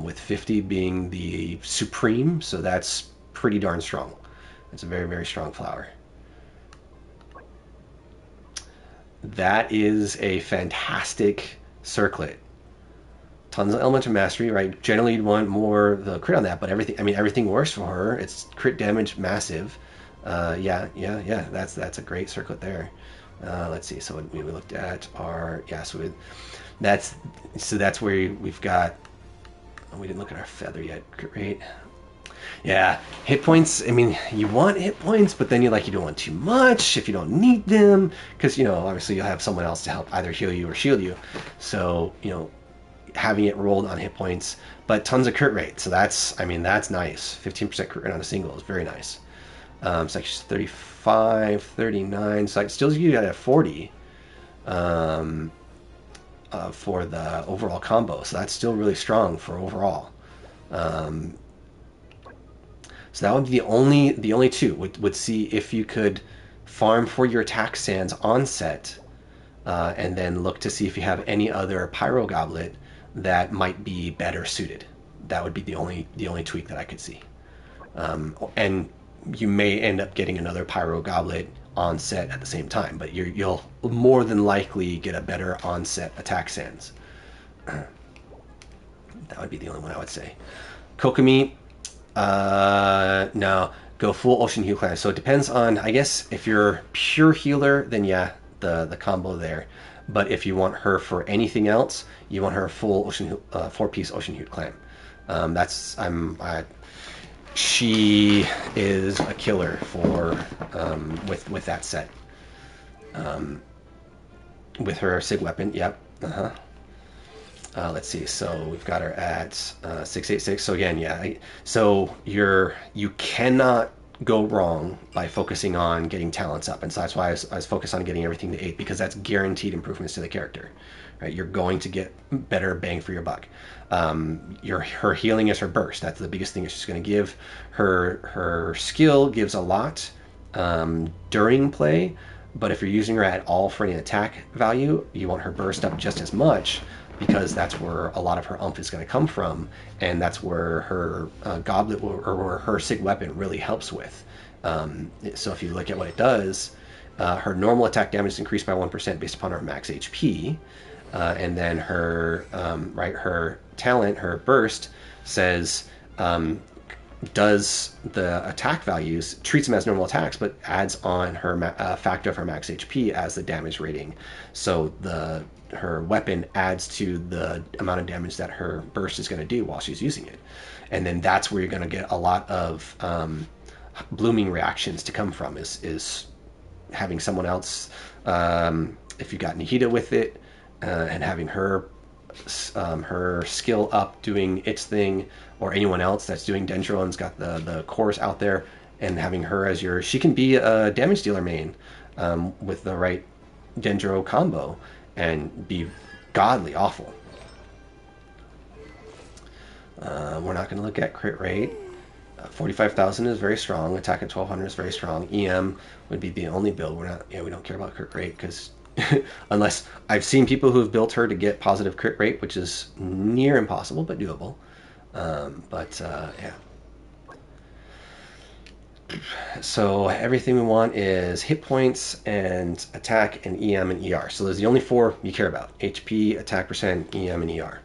with 50 being the supreme. So that's pretty darn strong. It's a very, very strong flower. That is a fantastic circlet. Tons of elemental mastery, right? Generally, you'd want more the crit on that, but everything works for her. It's crit damage massive. Yeah. That's a great circlet there. Let's see. So we looked at our that's where we've got. We didn't look at our feather yet. Crit rate. Yeah, hit points. I mean, you want hit points, but then you don't want too much if you don't need them, because obviously you'll have someone else to help either heal you or shield you. So having it rolled on hit points, but tons of crit rate. So that's nice. 15% crit rate on a single is very nice. It's like 35, 39. So I still you at 40 for the overall combo. So that's still really strong for overall. So that would be the only two would see if you could farm for your attack sands on set, and then look to see if you have any other pyro goblet that might be better suited. That would be the only tweak that I could see. And you may end up getting another pyro goblet on set at the same time, but you'll more than likely get a better on set attack sands. That would be the only one I would say. Kokomi, no, go full Ocean Hue Clan. So it depends on, I guess, if you're pure healer, then yeah, the combo there. But if you want her for anything else, you want her full Ocean 4-piece Ocean Hue Clan. She is a killer for with that set. with her sig weapon. Yep. Let's see. So we've got her at 686. So again, yeah. So you cannot go wrong by focusing on getting talents up, and so that's why I was focused on getting everything to 8, because that's guaranteed improvements to the character. Right? You're going to get better bang for your buck. Her healing is her burst. That's the biggest thing. She's going to give her skill gives a lot during play, but if you're using her at all for any attack value, you want her burst up just as much, because that's where a lot of her umph is going to come from, and that's where her goblet or where her sig weapon really helps with. So if you look at what it does, her normal attack damage is increased by 1% based upon her max HP, and then her her talent, her burst, says does the attack values, treats them as normal attacks, but adds on her factor of her max HP as the damage rating. So her weapon adds to the amount of damage that her burst is going to do while she's using it. And then that's where you're going to get a lot of blooming reactions to come from, is having someone else, if you got Nihita with it, and having her skill up doing its thing, or anyone else that's doing Dendro and's got the cores out there, and having her as she can be a damage dealer main with the right Dendro combo and be godly awful. We're not going to look at crit rate. 45,000 is very strong. Attack at 1200 is very strong. EM would be the only build. We don't care about crit rate, because unless I've seen people who have built her to get positive crit rate, which is near impossible but doable. Yeah. So everything we want is hit points and attack and EM and ER. So those are the only 4 you care about: HP, attack percent, EM, and ER.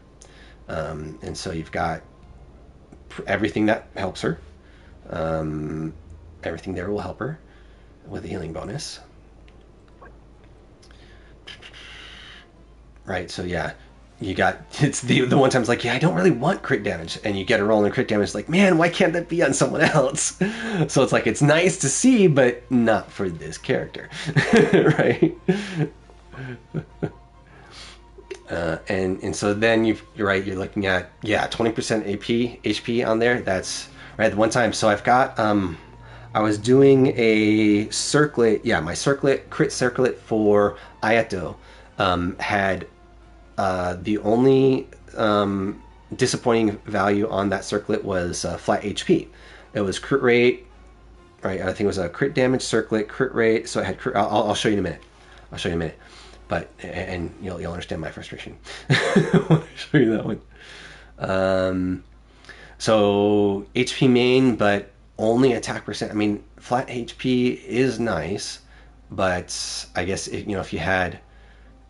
And so you've got everything that helps her. Everything there will help her with a healing bonus. Right, so yeah, you got, it's the one time it's like, yeah, I don't really want crit damage, and you get a roll in crit damage, it's like, man, why can't that be on someone else? So it's like, it's nice to see, but not for this character. Right? And so then you're right, you're looking at 20% AP HP on there. That's right. The one time, so I've got I was doing a circlet, my circlet, crit circlet for Ayato, had the only disappointing value on that circlet was flat HP. It was crit rate, right? I think it was a crit damage circlet, crit rate. So it had I'll show you in a minute. But and you'll understand my frustration when I show you that one. So HP main, but only attack percent. I mean, flat HP is nice, but I guess if you had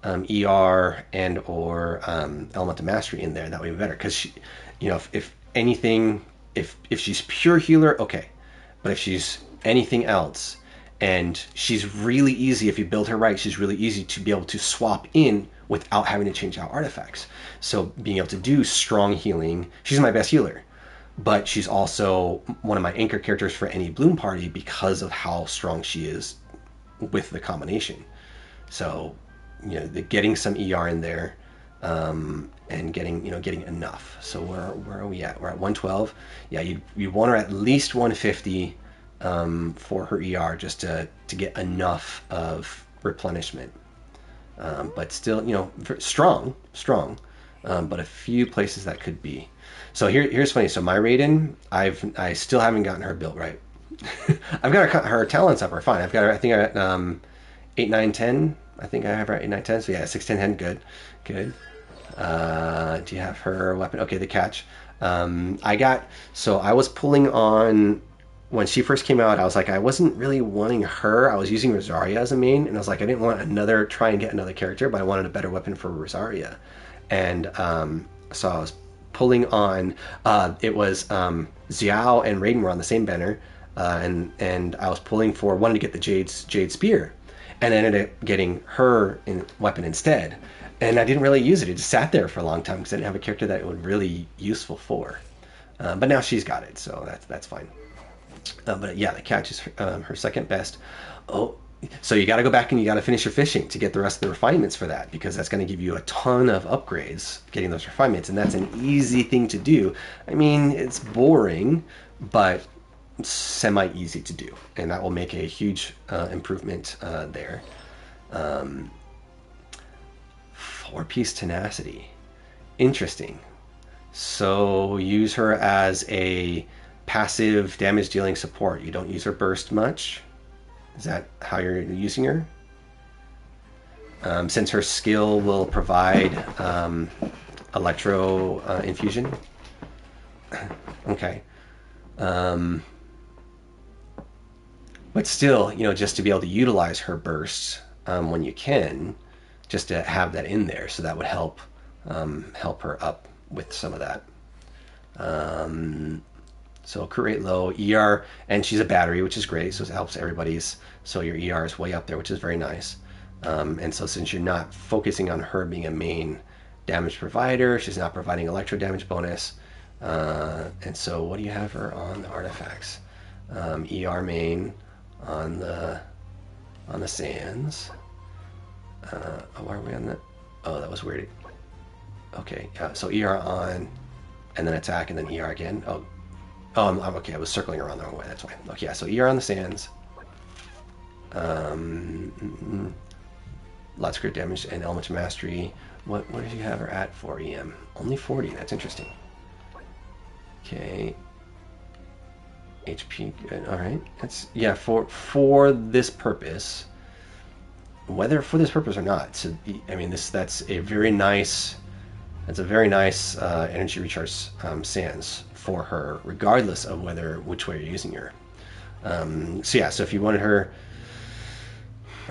ER and or Element of Mastery in there, that would be better. Because if anything, if she's pure healer, okay, but if she's anything else, and she's really easy, if you build her right, she's really easy to be able to swap in without having to change out artifacts. So being able to do strong healing, she's my best healer, but she's also one of my anchor characters for any Bloom party because of how strong she is with the combination. So getting some ER in there, and getting enough. So where are we at? We're at 112. Yeah, you want her at least 150 for her ER, just to get enough of replenishment. But still, strong, but a few places that could be. So here's funny. So my Raiden, I still haven't gotten her built right. I've got her talents up are fine. I've got her, I think, at 8, 9, 10. I think I have her at 8, 9, 10. So yeah, 6, 10, 10, good. Do you have her weapon? Okay, the catch. I was pulling on, when she first came out, I was like, I wasn't really wanting her. I was using Rosaria as a main, and I was like, I didn't want try and get another character, but I wanted a better weapon for Rosaria. And so I was pulling on, it was Xiao and Raiden were on the same banner, and I was wanted to get the Jade Spear, and I ended up getting her weapon instead. And I didn't really use it. It just sat there for a long time because I didn't have a character that it would really useful for. But now she's got it, so that's fine. But yeah, the catch is her second best. Oh, So you got to go back and you got to finish your fishing to get the rest of the refinements for that, because that's going to give you a ton of upgrades getting those refinements, and that's an easy thing to do. I mean, it's boring, but semi easy to do, and that will make a huge improvement there. Um, 4-piece tenacity, interesting. So use her as a passive damage dealing support. You don't use her burst much. Is that how you're using her? Since her skill will provide electro infusion. Okay. Um, but still, just to be able to utilize her bursts when you can, just to have that in there, so that would help her up with some of that. Um, So crit rate low, ER, and she's a battery, which is great. So it helps everybody's. So your ER is way up there, which is very nice. And so since you're not focusing on her being a main damage provider, she's not providing electro damage bonus. And so what do you have her on the artifacts? ER main on the sands. Why are we on that? Oh, that was weird. Okay, yeah. So ER on, and then attack, and then ER again. Oh, I'm okay. I was circling around the wrong way. That's why. Okay, yeah. So ER on the sands. Lots of crit damage and element mastery. What did you have her at for EM? Only 40. That's interesting. Okay. HP. Good. All right. That's for this purpose. Whether for this purpose or not. So I mean, that's a very nice. That's a very nice energy recharge sands for her, regardless of which way you're using her. So yeah, so if you wanted her,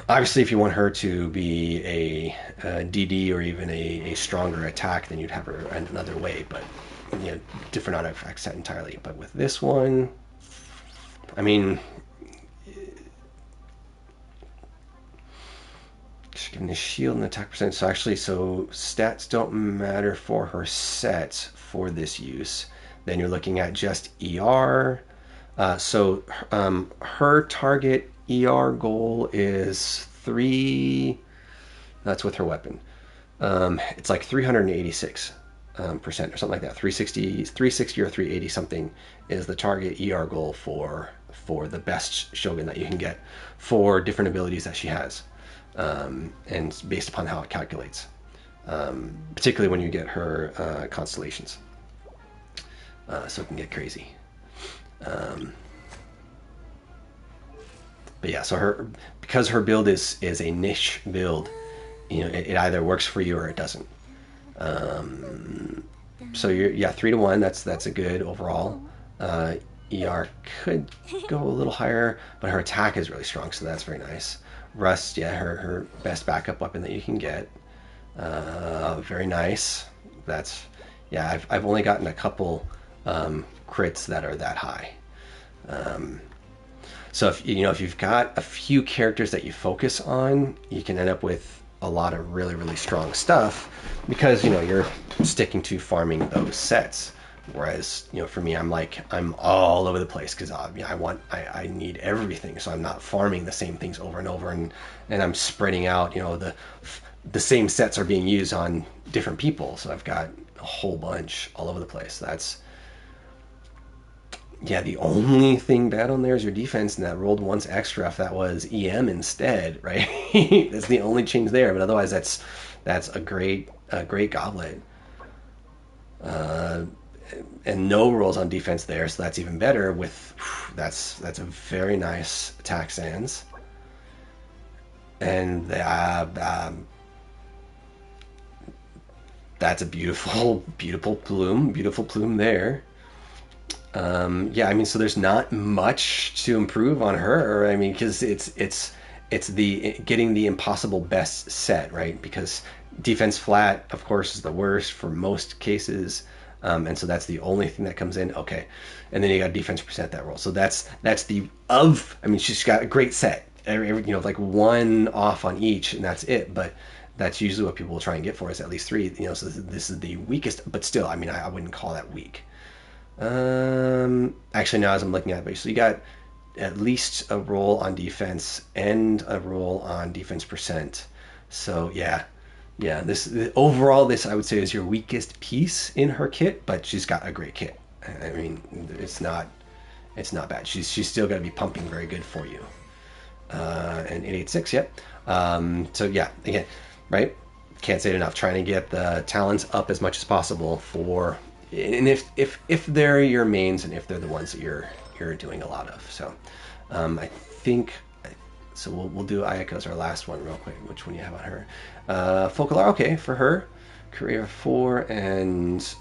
obviously, if you want her to be a DD or even a stronger attack, then you'd have her another way. But different artifact set entirely. But with this one, I mean, she's given a shield and attack percentage. So actually, stats don't matter for her set for this use. Then you're looking at just ER. Her target ER goal is 3. That's with her weapon. It's like 386 percent or something like that. 360 or 380 something is the target ER goal for the best Shogun that you can get for different abilities that she has, and based upon how it calculates, particularly when you get her constellations. So it can get crazy. But yeah, so because her build is a niche build, it either works for you or it doesn't. So you're 3-to-1. That's a good overall. ER could go a little higher, but her attack is really strong, so that's very nice. Rust, yeah, her best backup weapon that you can get. Very nice. I've only gotten a couple crits that are that high. So if you've got a few characters that you focus on, you can end up with a lot of really, really strong stuff, because you're sticking to farming those sets. Whereas for me, I'm all over the place, because I need everything, so I'm not farming the same things over and over, and I'm spreading out. The same sets are being used on different people, so I've got a whole bunch all over the place. The only thing bad on there is your defense, and that rolled once extra if that was EM instead, right? That's the only change there, but otherwise that's a great goblet. And no rolls on defense there, so that's even better. That's a very nice attack sands, and that's a beautiful plume there. I mean, so there's not much to improve on her. I mean, because it's the getting the impossible best set, right? Because defense flat, of course, is the worst for most cases, and so that's the only thing that comes in. Okay, and then you got defense percent that roll. So that's I mean, she's got a great set. Like one off on each, and that's it. But that's usually what people will try and get for, is at least 3. So this is the weakest, but still, I mean, I wouldn't call that weak. Actually, now as I'm looking at it, so you got at least a roll on defense and a roll on defense percent. So yeah, This overall, this I would say is your weakest piece in her kit, but she's got a great kit. I mean, it's not bad. She's still going to be pumping very good for you. And 886, yep. So yeah, again, right? Can't say it enough. Trying to get the talents up as much as possible for, and if they're your mains and if they're the ones that you're doing a lot of. So I think. So we'll do Ayaka as our last one real quick. Which one do you have on her? Focalar, okay, for her. Career 4, and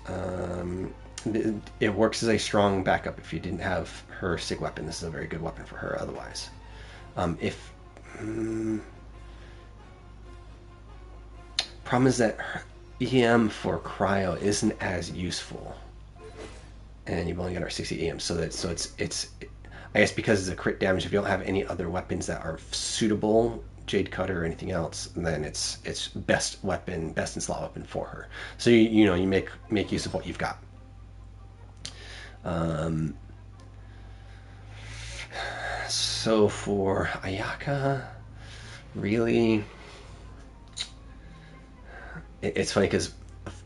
it works as a strong backup if you didn't have her sig weapon. This is a very good weapon for her otherwise. Problem is that her EM for cryo isn't as useful. And you've only got our 60 EM, so it's I guess because it's a crit damage, if you don't have any other weapons that are suitable, Jade Cutter or anything else, then it's best in slot weapon for her. So you make use of what you've got. So for Ayaka, really, it's funny because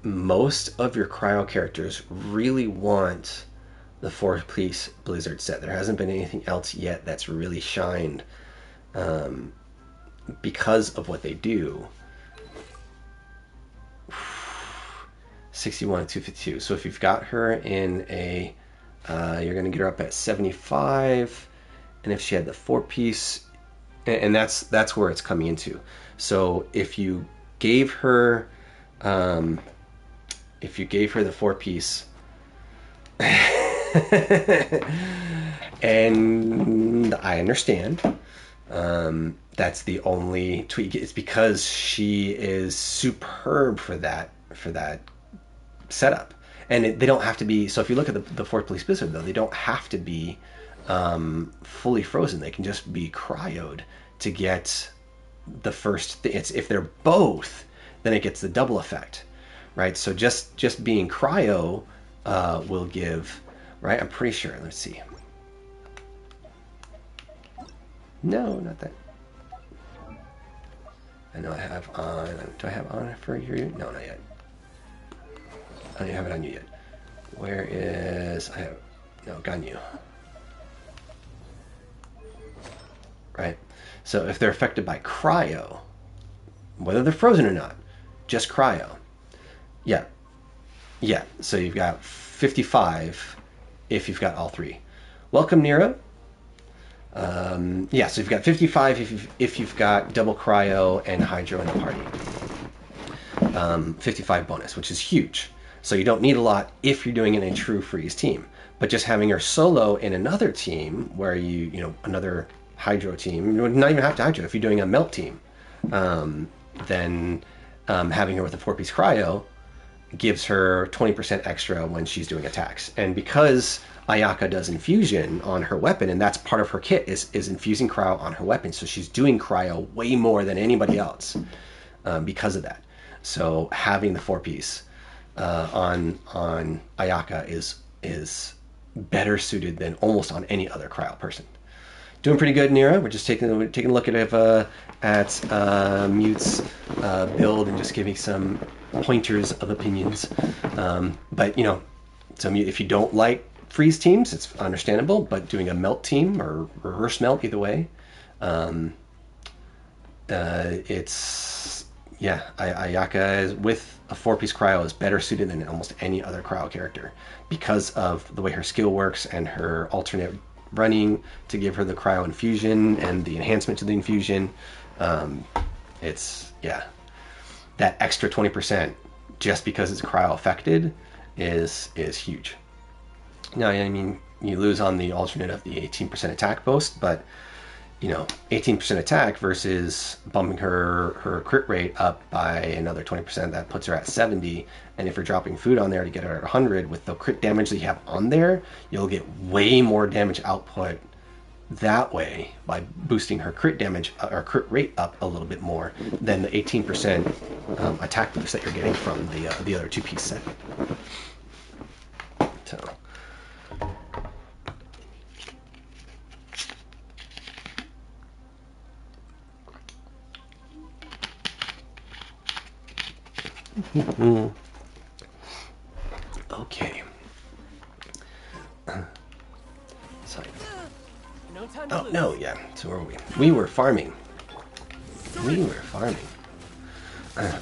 most of your cryo characters really want the 4-piece Blizzard set. There hasn't been anything else yet that's really shined because of what they do. 61 and 252. So if you've got her in a, you're going to get her up at 75, and if she had the 4-piece, and that's where it's coming into. So if you gave her, the 4-piece. And I understand. That's the only tweak. It's because she is superb for that setup, and they don't have to be. So if you look at the 4-piece Blizzard, though, they don't have to be fully frozen. They can just be cryoed to get the first. It's if they're both, then it gets the double effect, right? So just being cryo will give. Right, I'm pretty sure. Let's see. No, not that. I know I have on. Do I have on for you? No, not yet. I don't have it on you yet. Where is I have? No, Ganyu. Right. So if they're affected by cryo, whether they're frozen or not, just cryo. Yeah. So you've got 55. If you've got all 3. Welcome, Nero. So you've got 55 if you've got double cryo and hydro in the party. 55 bonus, which is huge. So you don't need a lot if you're doing it in a true freeze team. But just having her solo in another team where another hydro team, you would not even have to hydro if you're doing a melt team. Then having her with a 4-piece cryo gives her 20% extra when she's doing attacks. And because Ayaka does infusion on her weapon, and that's part of her kit, is infusing cryo on her weapon, so she's doing cryo way more than anybody else because of that. So having the 4-piece on Ayaka is better suited than almost on any other cryo person. Doing pretty good, Nira. We're just taking a look at Mute's build and just giving some pointers of opinions. But so if you don't like freeze teams, it's understandable. But doing a melt team or reverse melt, either way, Ayaka is, with a 4-piece cryo, is better suited than almost any other cryo character because of the way her skill works and her alternate running to give her the cryo infusion and the enhancement to the infusion. That extra 20% just because it's cryo affected is huge. Now, I mean, you lose on the alternate of the 18% attack boost, but 18% attack versus bumping her crit rate up by another 20%, that puts her at 70. And if you're dropping food on there to get her at 100, with the crit damage that you have on there, you'll get way more damage output that way by boosting her crit damage or crit rate up a little bit more than the 18% attack boost that you're getting from the other 2-piece set. So Okay. So, No time to oh lose. no, yeah. So where were we? We were farming. We were farming.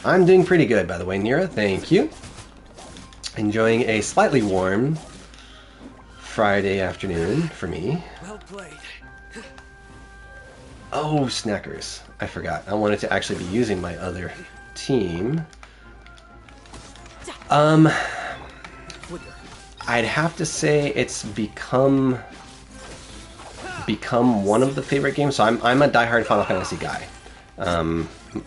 I'm doing pretty good, by the way, Nira. Thank you. Enjoying a slightly warm Friday afternoon for me. Well played. Oh, snackers. I forgot. I wanted to actually be using my other team. I'd have to say it's become one of the favorite games. So I'm a diehard Final Fantasy guy.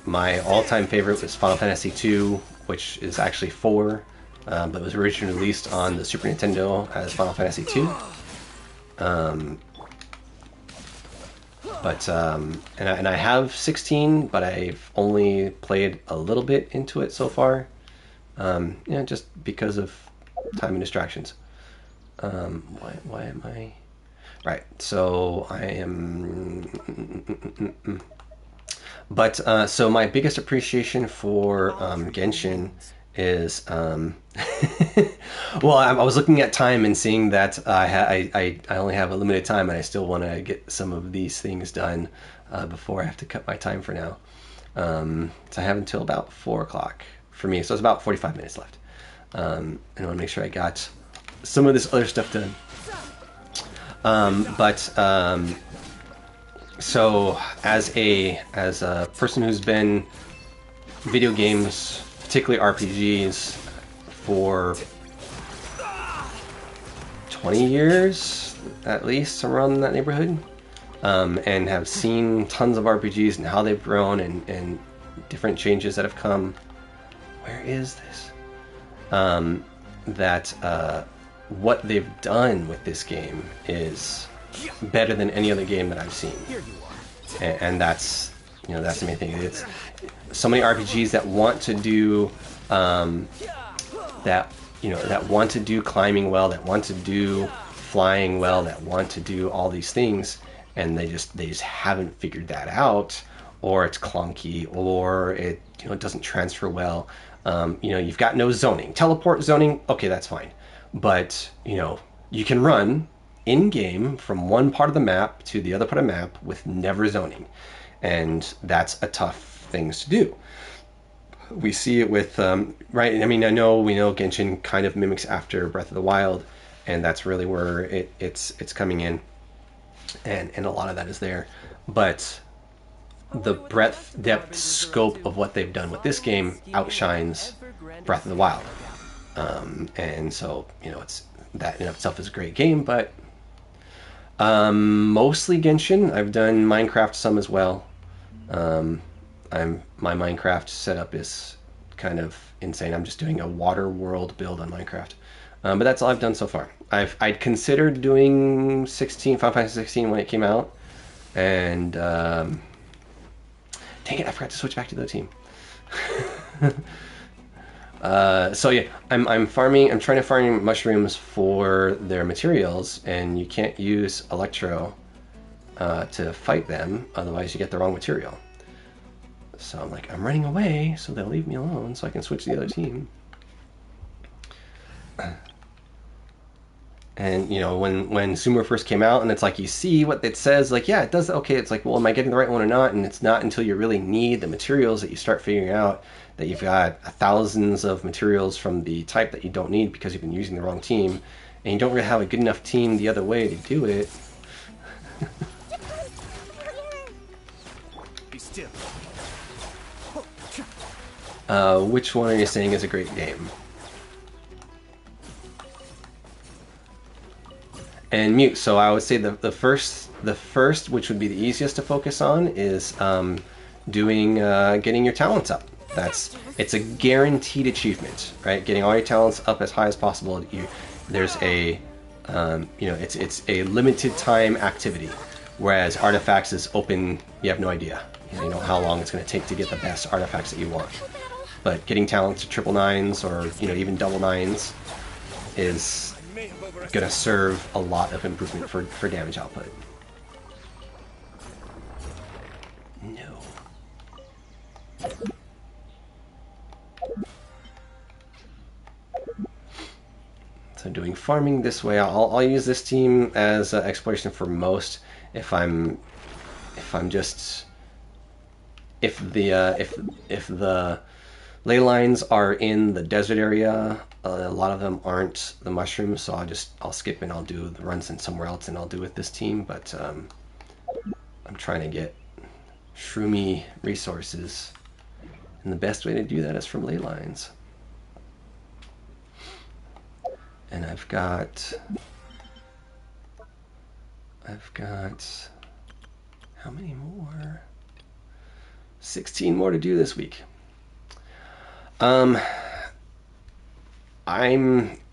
My all-time favorite was Final Fantasy II, which is actually 4, but was originally released on the Super Nintendo as Final Fantasy II. And I have 16, but I've only played a little bit into it so far. Just because of time and distractions. Why am I... Right, so I am... But, so my biggest appreciation for Genshin is... well, I was looking at time and seeing that I only have a limited time and I still want to get some of these things done before I have to cut my time for now. So I have until about 4 o'clock for me, so it's about 45 minutes left. And I want to make sure I got some of this other stuff done. So as a person who's been video games, particularly RPGs, for 20 years at least, somewhere around that neighborhood, and have seen tons of RPGs and how they've grown and different changes that have come. Where is this? What they've done with this game is better than any other game that I've seen. And that's the main thing. It's so many RPGs that want to do that want to do climbing well, that want to do flying well, that want to do all these things, and they just haven't figured that out, or it's clunky, or it doesn't transfer well. You've got no zoning. Teleport zoning, okay, that's fine. But, you can run in-game from one part of the map to the other part of the map with never zoning. And that's a tough thing to do. We see it with, right, I mean, we know Genshin kind of mimics after Breath of the Wild, and that's really where it's coming in. And a lot of that is there. But the breadth, depth, scope of what they've done with this game outshines Breath of the Wild. And so, it's that in itself is a great game, but mostly Genshin. I've done Minecraft some as well. My Minecraft setup is kind of insane. I'm just doing a water world build on Minecraft. But that's all I've done so far. I'd considered doing Final Fantasy 16 when it came out, and dang it, I forgot to switch back to the team. So yeah, I'm farming. I'm trying to farm mushrooms for their materials, and you can't use Electro to fight them, otherwise you get the wrong material. So I'm like, I'm running away, so they'll leave me alone, so I can switch to the other team. And when Sumer first came out, and it's like you see what it says, like yeah, it does. Okay, it's like, well, am I getting the right one or not? And it's not until you really need the materials that you start figuring out that you've got thousands of materials from the type that you don't need because you've been using the wrong team, and you don't really have a good enough team the other way to do it. Be still. Which one are you saying is a great game? And Mute. So I would say the first, which would be the easiest to focus on, is getting your talents up. It's a guaranteed achievement, right? Getting all your talents up as high as possible. There's a it's a limited time activity, whereas artifacts is open. You have no idea. You know how long it's going to take to get the best artifacts that you want. But getting talents to triple nines or even double nines is going to serve a lot of improvement for damage output. No. doing farming this way. I'll use this team as exploration for most. If the ley lines are in the desert area, a lot of them aren't the mushrooms, so I'll skip and I'll do the runs in somewhere else, and I'll do with this team. But I'm trying to get shroomy resources, and the best way to do that is from ley lines. And I've got how many more? 16 more to do this week. I'm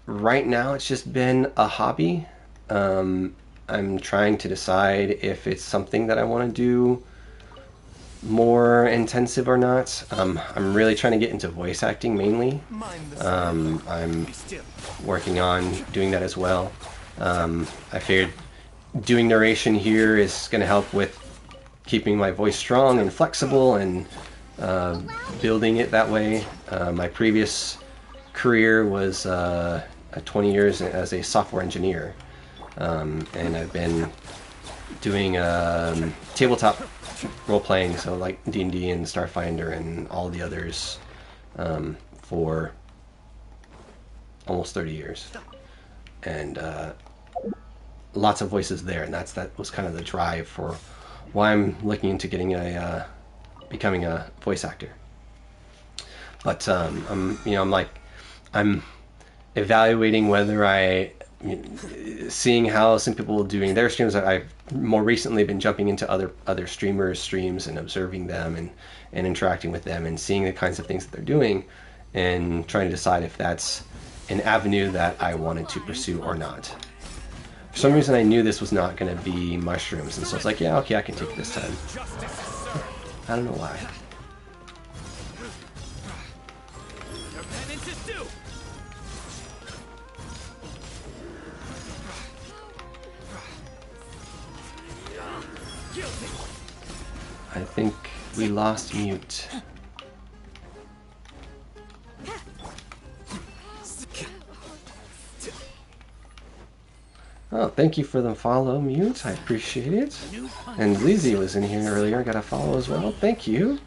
right now, it's just been a hobby. I'm trying to decide if it's something that I want to do more intensive or not. I'm really trying to get into voice acting mainly. I'm working on doing that as well. I figured doing narration here is going to help with keeping my voice strong and flexible and building it that way. My previous career was 20 years as a software engineer, and I've been doing tabletop role-playing, so like D&D and Starfinder and all the others, for almost 30 years. And lots of voices there, and that was kind of the drive for why I'm looking into getting becoming a voice actor. But I'm evaluating whether seeing how some people are doing their streams. I've more recently been jumping into other streamers' streams and observing them and interacting with them and seeing the kinds of things that they're doing, and trying to decide if that's an avenue that I wanted to pursue or not. For some reason, I knew this was not going to be mushrooms, and so it's like, yeah, okay, I can take this time. I don't know why. I think we lost Mute. Oh, thank you for the follow, Mute. I appreciate it. And Lizzie was in here earlier. I got a follow as well. Thank you.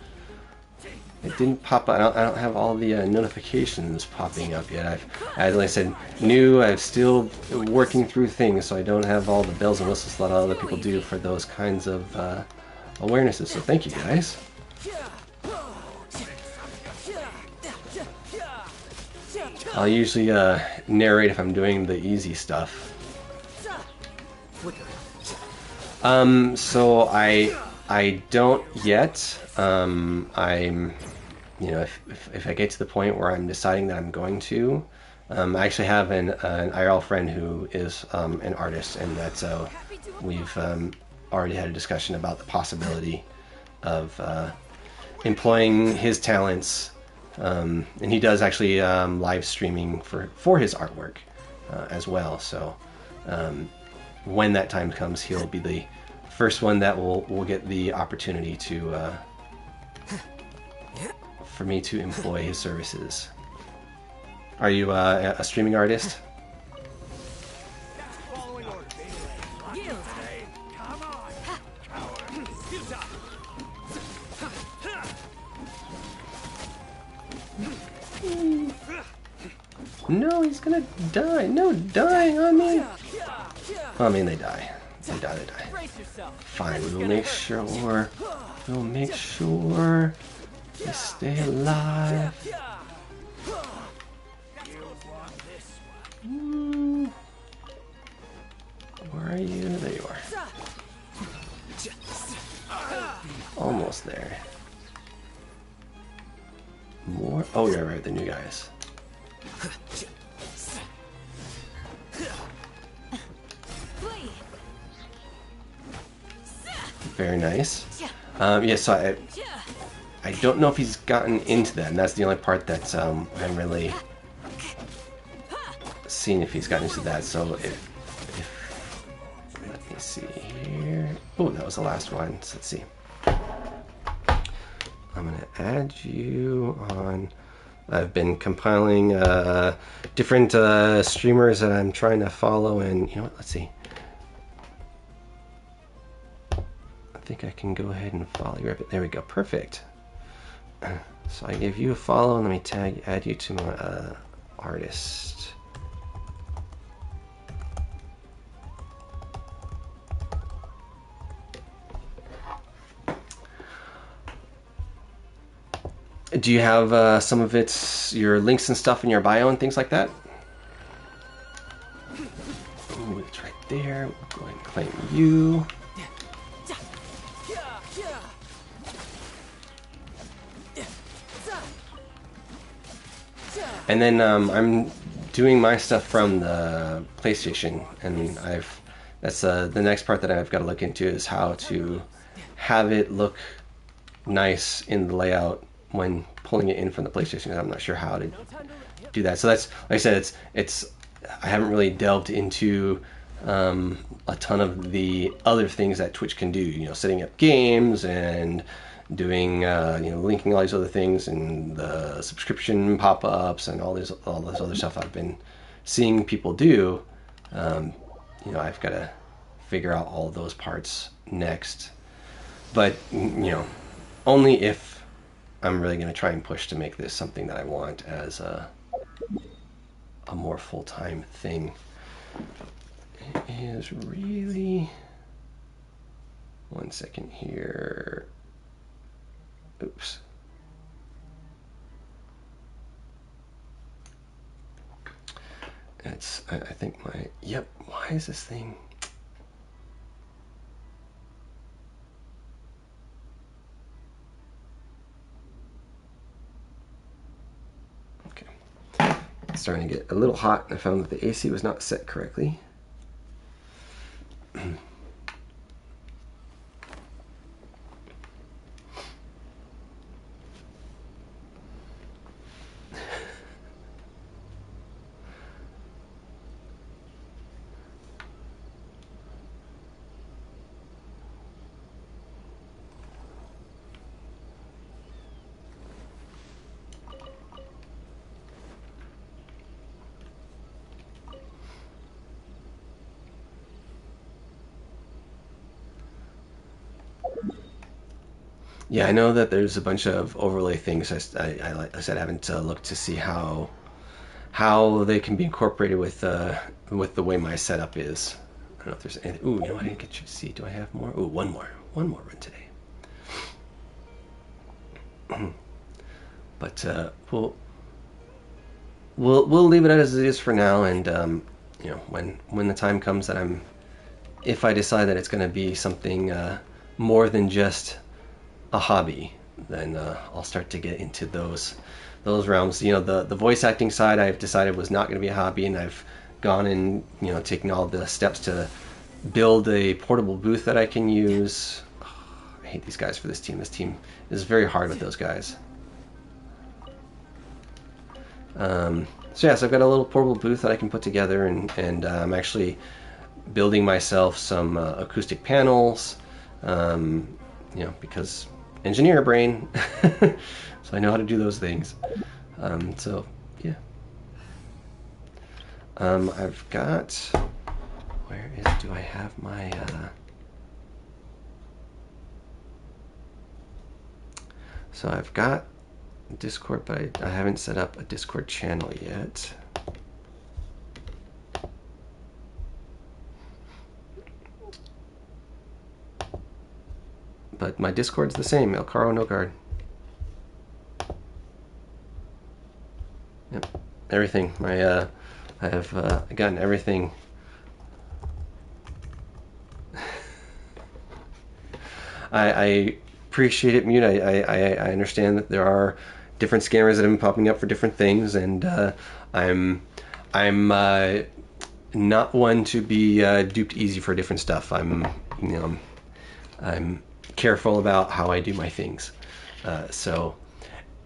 It didn't pop up. I don't have all the notifications popping up yet. As I said, I'm still working through things, so I don't have all the bells and whistles that other people do for those kinds of awarenesses. So thank you, guys. I'll usually narrate if I'm doing the easy stuff. So I don't yet. I'm, if I get to the point where I'm deciding that I'm going to, I actually have an IRL friend who is an artist, and that's we've already had a discussion about the possibility of employing his talents, and he does actually live streaming for his artwork as well. So when that time comes, he'll be the first one that will get the opportunity to for me to employ his services. Are you a streaming artist? No, he's gonna die. No, dying on me. I mean, they die. They die. Fine, we'll make sure. We'll make sure they stay alive. Where are you? There you are. Almost there. More? Oh, yeah, right, the new guys. Very nice. Yeah, so I don't know if he's gotten into that, and that's the only part that I haven't really seen if he's gotten into that. So if let me see here. Oh, that was the last one. So let's see. I'm gonna add you on I've been compiling different streamers that I'm trying to follow, and you know what? Let's see. I think I can go ahead and follow you. There we go. Perfect. So I gave you a follow, and let me add you to my artist. Do you have some of your links and stuff in your bio and things like that? Ooh, it's right there. We'll go ahead and claim you. And then I'm doing my stuff from the PlayStation, and that's the next part that I've got to look into is how to have it look nice in the layout when pulling it in from the PlayStation. I'm not sure how to do that. So that's, like I said, it's I haven't really delved into a ton of the other things that Twitch can do. You know, setting up games and doing linking all these other things and the subscription pop-ups and all this other stuff I've been seeing people do. I've got to figure out all those parts next. But only if I'm really going to try and push to make this something that I want as a more full-time thing. It is really... One second here. Oops. I think yep, why is this thing... Okay. It's starting to get a little hot, and I found that the AC was not set correctly. Yeah, I know that there's a bunch of overlay things. Like I said, I haven't looked to see how they can be incorporated with the way my setup is. I don't know if there's anything. Ooh, I didn't get you to see. Do I have more? Ooh, one more run today. But we'll leave it as it is for now, and when the time comes that if I decide that it's going to be something more than just a hobby, then I'll start to get into those realms. The voice acting side I've decided was not going to be a hobby, and I've gone and taken all the steps to build a portable booth that I can use. Oh, I hate these guys for this team. This team is very hard with those guys. So I've got a little portable booth that I can put together, and I'm actually building myself some acoustic panels, because engineer brain, so I know how to do those things. So yeah, I've got, do I have my so I've got Discord, but I haven't set up a Discord channel yet. But my Discord's the same, El Caro No Guard. Yep, everything. I have gotten everything. I appreciate it, Mute. I understand that there are different scammers that have been popping up for different things, and I'm not one to be duped easy for different stuff. I'm careful about how I do my things. So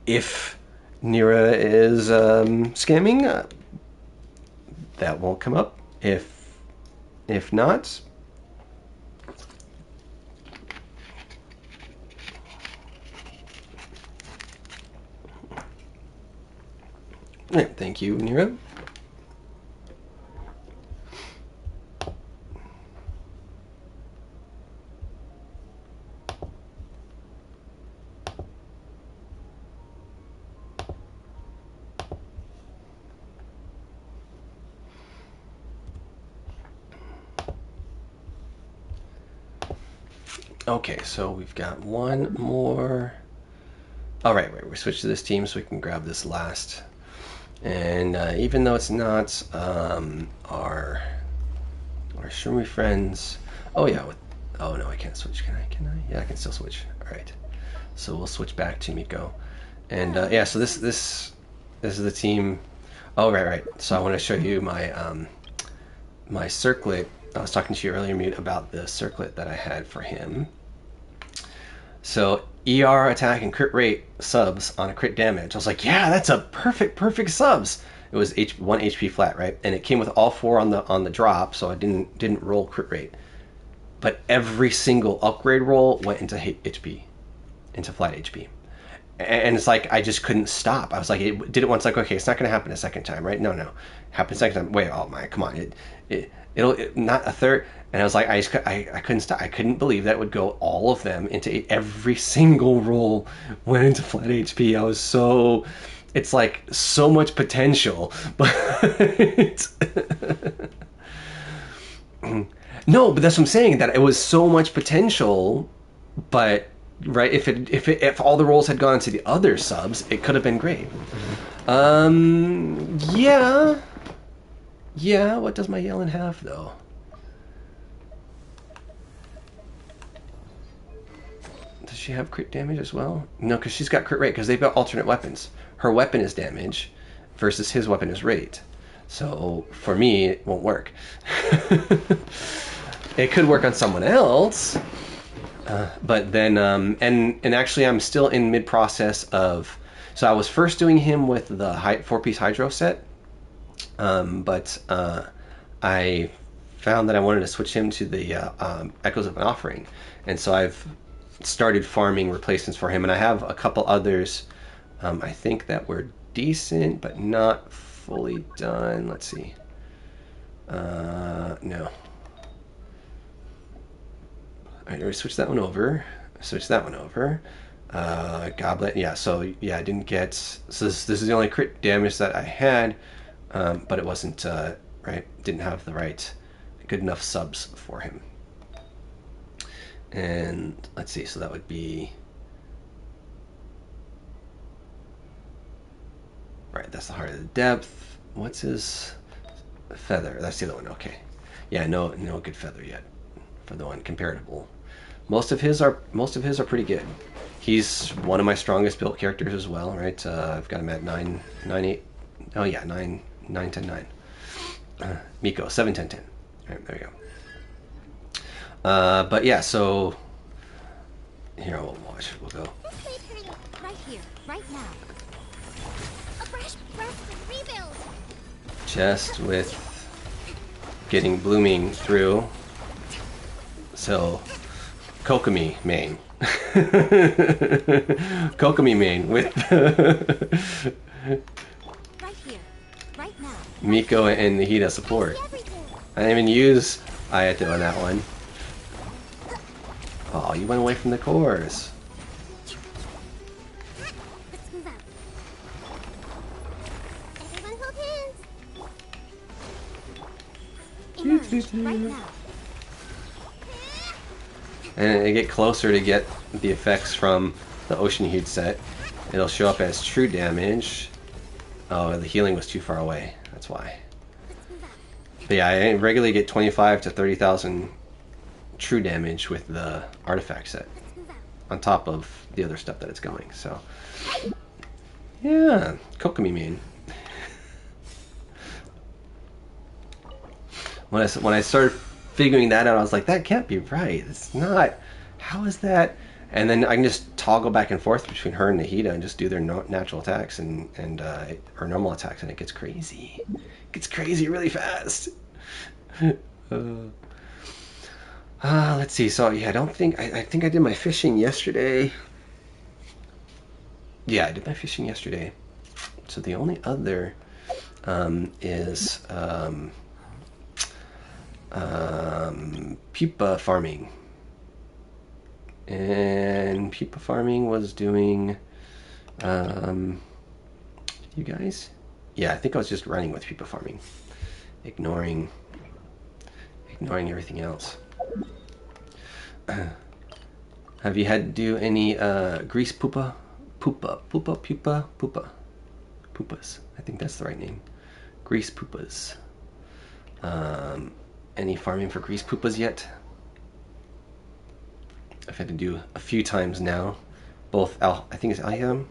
if Nira is scamming, that won't come up. If not, Right, thank you, Nero. Okay, so we've got one more. All right, we switch to this team so we can grab this last. And even though it's not our Shroomie friends, oh yeah, oh no, I can't switch. Can I? Can I? Yeah, I can still switch. All right, so we'll switch back to Miko, and yeah, so this is the team. Oh right. So I want to show you my circlet. I was talking to you earlier, Mute, about the circlet that I had for him. So ER attack and crit rate subs on a crit damage. I was like, yeah, that's a perfect subs. It was 1 HP flat, right? And it came with all 4 on the drop, so I didn't roll crit rate. But every single upgrade roll went into HP, into flat HP. And it's like I just couldn't stop. I was like, it did it once, like, okay, it's not going to happen a second time, right? No, happen second time. Wait, oh my, come on, it'll not a third. And I was like, I couldn't stop. I couldn't believe that would go all of them into every single roll went into flat HP. I was so, it's like so much potential, but no, but that's what I'm saying. That it was so much potential, but. Right, if all the rolls had gone to the other subs, it could have been great. Yeah. What does my Yellen have though? Does she have crit damage as well? No, because she's got crit rate. Because they've got alternate weapons. Her weapon is damage, versus his weapon is rate. So for me, it won't work. It could work on someone else. But then, and actually, I'm still in mid process of. So I was first doing him with the 4-piece Hydro set, but I found that I wanted to switch him to the Echoes of an Offering, and so I've started farming replacements for him, and I have a couple others. I think that were decent, but not fully done. Let's see. No. Alright, we switch that one over. Switch that one over. Goblet, yeah, so yeah, I didn't get. So this is the only crit damage that I had, but it wasn't, right, didn't have the right, good enough subs for him. And let's see, so that would be. Right, that's the Heart of the Depth. What's his feather? That's the other one, okay. Yeah, no good feather yet for the one comparable. Most of his are pretty good. He's one of my strongest built characters as well, right? I've got him at 9, 9, 8. Oh yeah, 9, 9, 10, 9. Miko 7, 10, 10. All right, there we go. But yeah, so here we'll watch. We'll go. Right here, right now. A fresh breath of rebuild. Just with getting blooming through. So, Kokomi main. Kokomi main with right here, right now. Miko and Nahida support. I didn't even use Ayato on that one. Oh, you went away from the cores. Let's move out. Everyone hold hands. Emerge right now. And I get closer to get the effects from the Ocean Hued set. It'll show up as true damage. Oh, the healing was too far away. That's why. But yeah, I regularly get 25 to 30,000 true damage with the artifact set, on top of the other stuff that it's going. So, yeah, Kokomi main. When I started figuring that out, I was like, that can't be right. It's not. How is that? And then I can just toggle back and forth between her and Nahida and just do their natural attacks and or normal attacks, and it gets crazy. It gets crazy really fast. Let's see. So yeah, I think I did my fishing yesterday. Yeah, I did my fishing yesterday. So the only other is pupa farming. And pupa farming was doing, you guys? Yeah, I think I was just running with pupa farming, ignoring everything else. Have you had to do any grease pupa? Pupas. I think that's the right name. Grease pupas. Any farming for grease pupas yet? I've had to do a few times now. Both I think it's Alhaitham.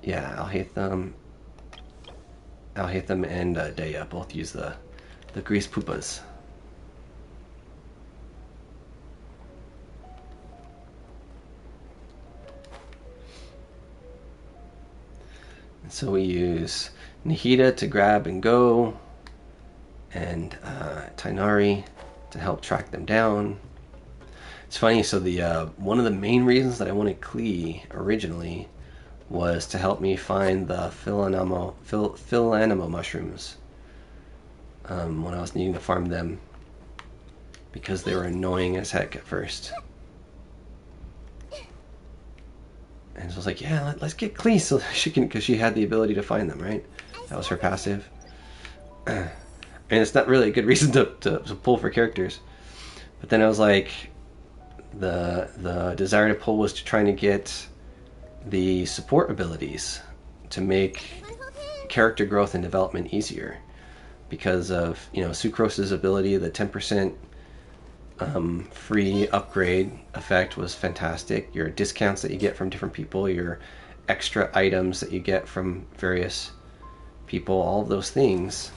Yeah, Alhaitham and Daya both use the grease pupas. And so we use Nahida to grab and go, and Tainari to help track them down. It's funny, so the one of the main reasons that I wanted Klee originally was to help me find the Philanamo mushrooms when I was needing to farm them, because they were annoying as heck at first. And so I was like, yeah, let's get Klee so she can, because she had the ability to find them, right? That was her passive. And it's not really a good reason to pull for characters. But then I was like, the desire to pull was to trying to get the support abilities to make character growth and development easier, because of, you know, Sucrose's ability. The 10% free upgrade effect was fantastic. Your discounts that you get from different people, your extra items that you get from various people, all of those things,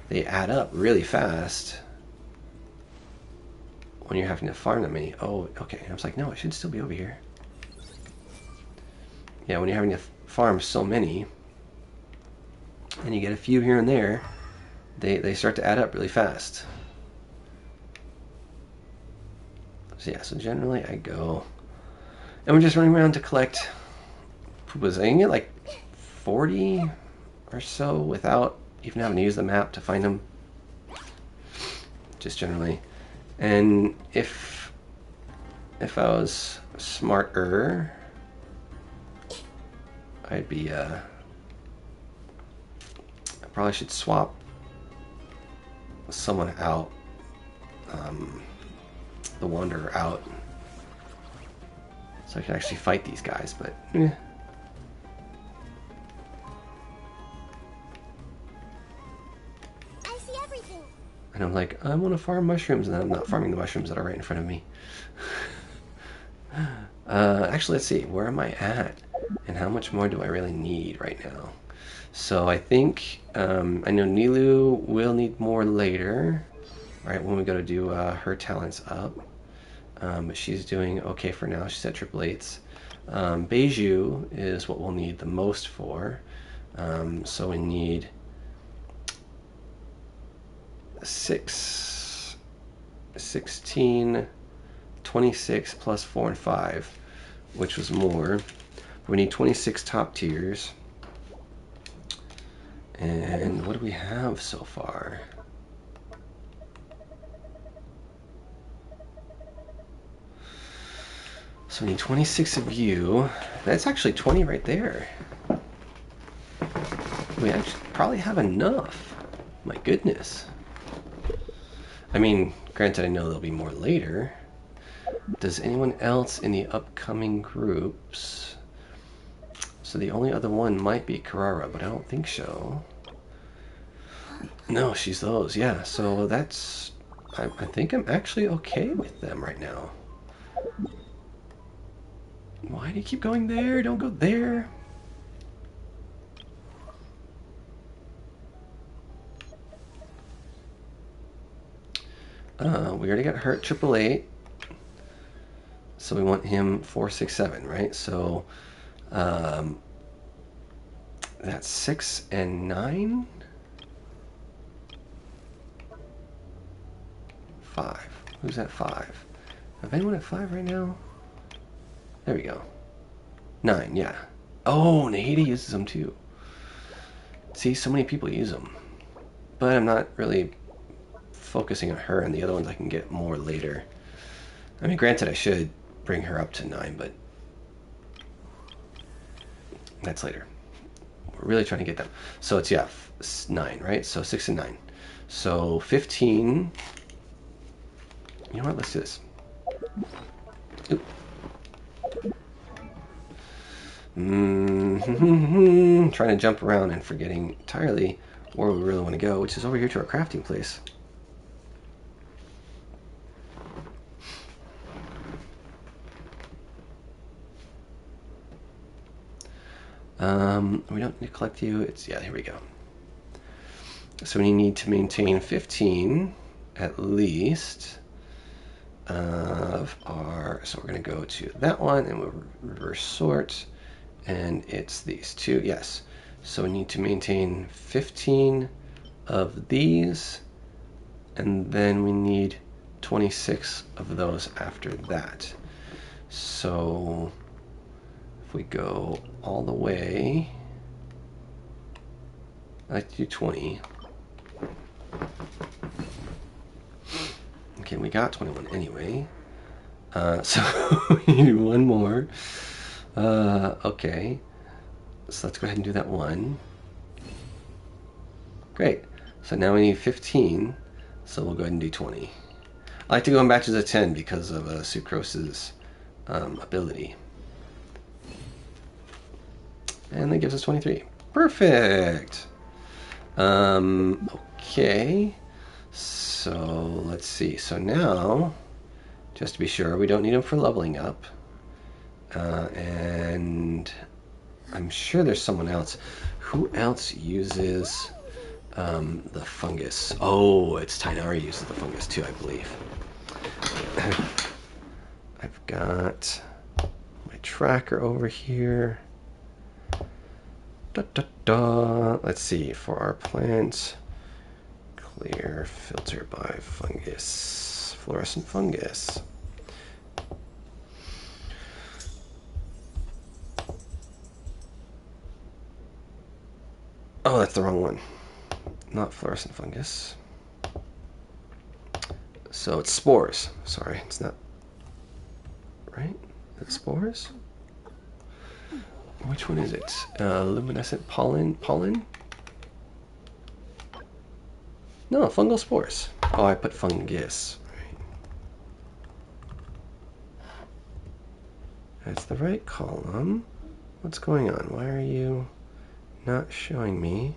they add up really fast when you're having to farm that many. Oh, okay. I was like, no, I should still be over here. Yeah, when you're having to farm so many, and you get a few here and there, they start to add up really fast. So yeah, so generally I go, and we're just running around to collect pupas. I can get like 40 or so without even having to use the map to find them. Just generally. And if I was smarter, I'd be I probably should swap someone out, the Wanderer out, so I can actually fight these guys, but eh. I see everything. And I'm like, I want to farm mushrooms, and then I'm not farming the mushrooms that are right in front of me. Actually, let's see, where am I at? And how much more do I really need right now? So I think, I know Nilu will need more later, right, when we go to do her talents up. But she's doing okay for now. She's at triple eights. Beiju is what we'll need the most for. So we need 16, 26 plus 4 and 5, which was more. We need 26 top tiers. And what do we have so far? So we need 26 of you. That's actually 20 right there. We actually probably have enough. My goodness. I mean, granted, I know there'll be more later. Does anyone else in the upcoming groups? So the only other one might be Carrara, but I don't think so. No, she's those, yeah. So that's... I think I'm actually okay with them right now. Why do you keep going there? Don't go there. We already got hurt triple eight. So we want him 467, right? So that's 6 and 9. 5. Who's at 5? Have anyone at 5 right now? There we go. 9, yeah. Oh, Nahida uses them too. See, so many people use them. But I'm not really focusing on her, and the other ones I can get more later. I mean, granted, I should bring her up to 9, but that's later. We're really trying to get them. So it's, yeah, 9, right? So 6 and 9. So 15. You know what? Let's do this. Oop. Trying to jump around and forgetting entirely where we really want to go, which is over here to our crafting place. We don't need to collect you. It's, yeah, here we go. So we need to maintain 15 at least of our, so we're going to go to that one and we'll reverse sort, and it's these two. Yes, so we need to maintain 15 of these, and then we need 26 of those after that. So if we go all the way, I like to do 20. Okay, we got 21 anyway. So we need one more. Okay. So let's go ahead and do that one. Great. So now we need 15. So we'll go ahead and do 20. I like to go in batches of 10 because of Sucrose's ability. And that gives us 23. Perfect! Okay. So let's see. So now, just to be sure, we don't need them for leveling up. And I'm sure there's someone else. Who else uses the fungus? Oh, it's Tainari uses the fungus too, I believe. I've got my tracker over here. Da, da, da. Let's see, for our plants, clear, filter by fungus, fluorescent fungus. Oh, that's the wrong one. Not fluorescent fungus. So it's spores. Sorry, it's not. Right? Is it spores? Which one is it? Luminescent pollen? Pollen? No, fungal spores. Oh, I put fungus. Right. That's the right column. What's going on? Why are you not showing me?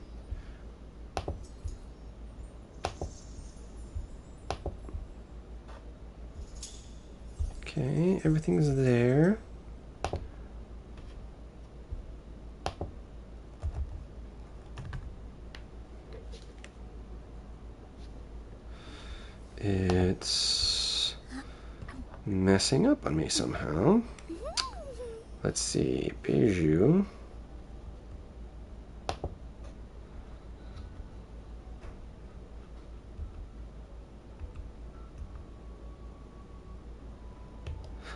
Okay, everything's there. It's messing up on me somehow. Let's see, Bijou.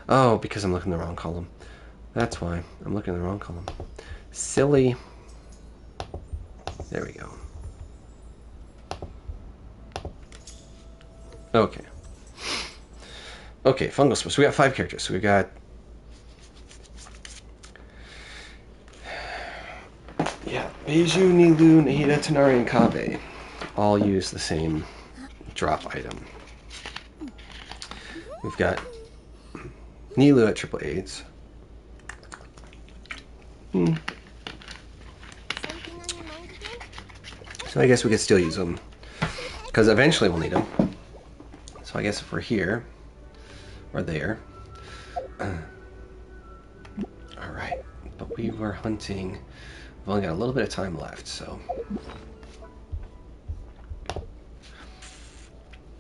Oh, because I'm looking in the wrong column. That's why. I'm looking in the wrong column. Silly. There we go. Okay. Okay, fungal spores. So we got 5 characters. So we got... Yeah, Beiju, Nilu, Nahida, Tanari, and Kabe all use the same drop item. We've got Nilu at triple AIDS. So I guess we could still use them, because eventually we'll need them. So I guess if we're here, or there. Alright, but we were hunting. We've only got a little bit of time left, so...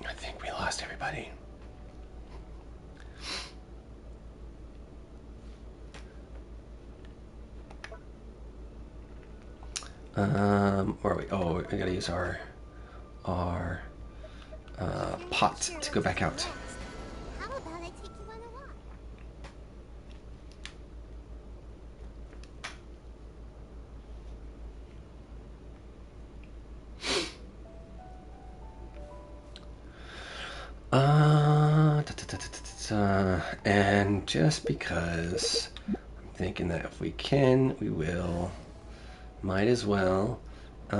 I think we lost everybody. Where are we? Oh, I gotta use our pot to go back out. How about I take you on a walk? And just because I'm thinking that if we can, we will. Might as well. We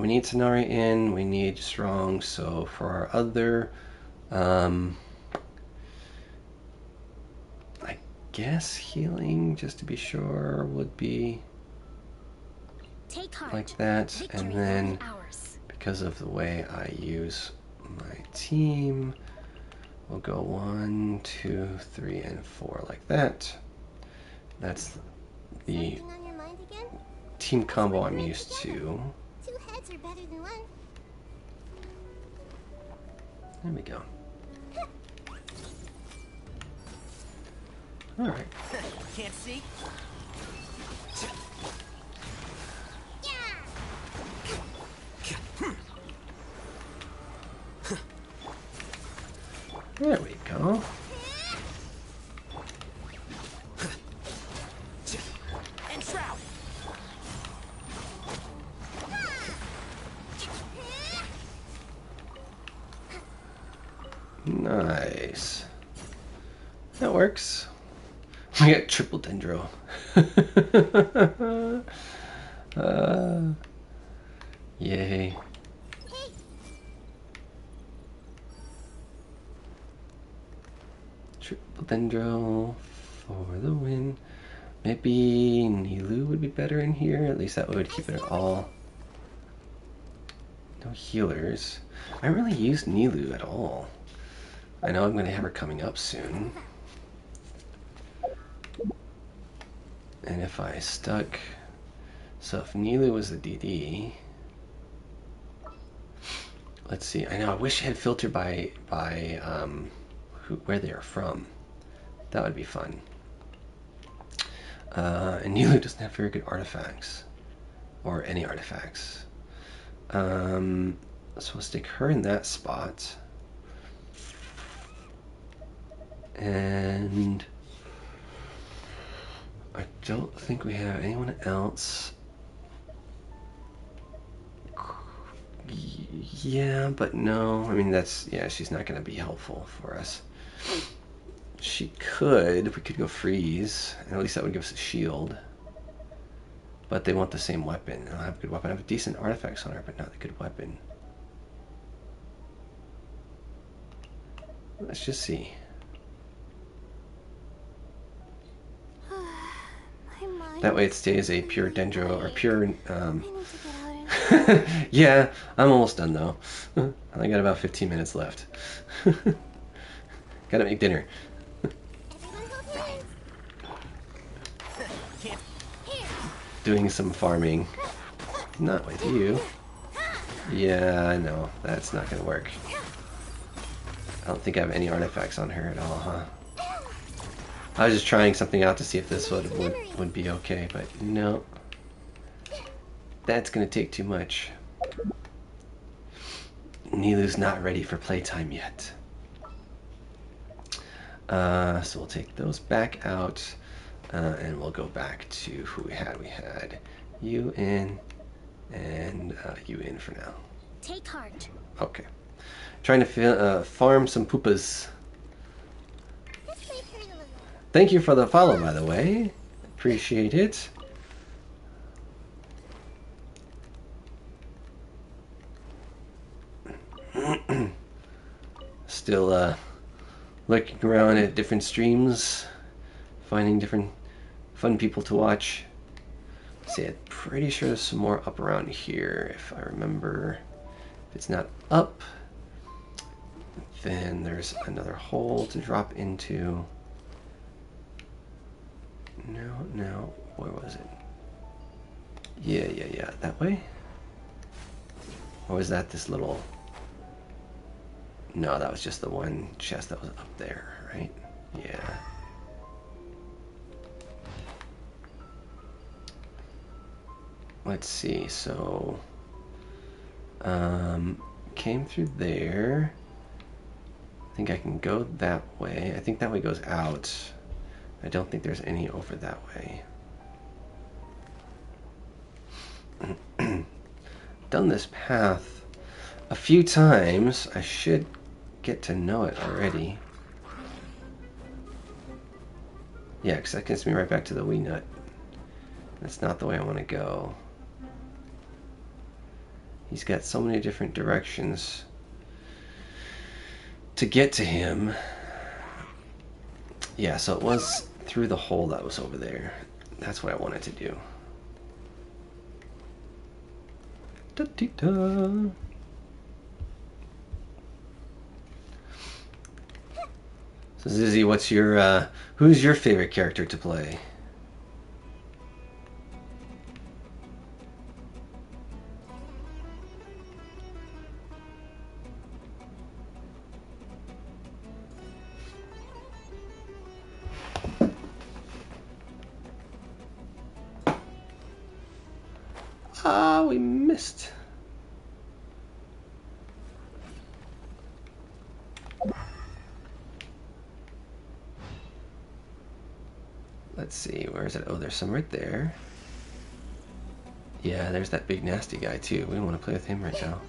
need Sonari in, we need strong, so for our other, I guess healing, just to be sure, would be Take heart. like that. Victory And will then, be ours. because of the way I use my team, we'll go 1, 2, 3, and 4 like that. That's the Something on your mind again? team combo I'm used to. Two heads are better than one. There we go. Alright. Can't see? There we go. And shroud. Nice. That works. We got triple dendro. Yay. Triple dendro for the win. Maybe Nilu would be better in here. At least that would keep it all. No healers. I haven't really used Nilu at all. I know I'm going to have her coming up soon. And if I stuck... So if Nilu was the DD... Let's see. I know, I wish it had filtered by where they are from. That would be fun. And Nilu doesn't have very good artifacts. Or any artifacts. So we'll stick her in that spot. And I don't think we have anyone else. Yeah, but no. I mean, that's, yeah, she's not going to be helpful for us. She could. We could go freeze. And at least that would give us a shield. But they want the same weapon. I don't have a good weapon. I have decent artifacts on her, but not a good weapon. Let's just see. That way it stays a pure dendro, or pure, yeah, I'm almost done though. I got about 15 minutes left. Gotta make dinner. Doing some farming. Not with you. Yeah, I know. That's not gonna work. I don't think I have any artifacts on her at all, huh? I was just trying something out to see if this would be okay, but no. That's gonna take too much. Nilu's not ready for playtime yet. So we'll take those back out, and we'll go back to who we had. We had you in, and you in for now. Take heart. Okay. Trying to farm some poopas. Thank you for the follow, by the way. Appreciate it. Still looking around at different streams, finding different fun people to watch. See, I'm pretty sure there's some more up around here, if I remember. If it's not up, then there's another hole to drop into. No, where was it? Yeah, that way? Or was that this little... No, that was just the one chest that was up there, right? Yeah. Let's see, so... came through there. I think I can go that way. I think that way goes out. I don't think there's any over that way. Done this path a few times. I should get to know it already. Yeah, because that gets me right back to the wee nut. That's not the way I want to go. He's got so many different directions to get to him. Yeah, so it was through the hole that was over there. That's what I wanted to do. Da-dee-da. So Zizzy, what's your who's your favorite character to play? Ah, we missed. Let's see, where is it? Oh, there's some right there. Yeah, there's that big nasty guy too. We don't want to play with him right now.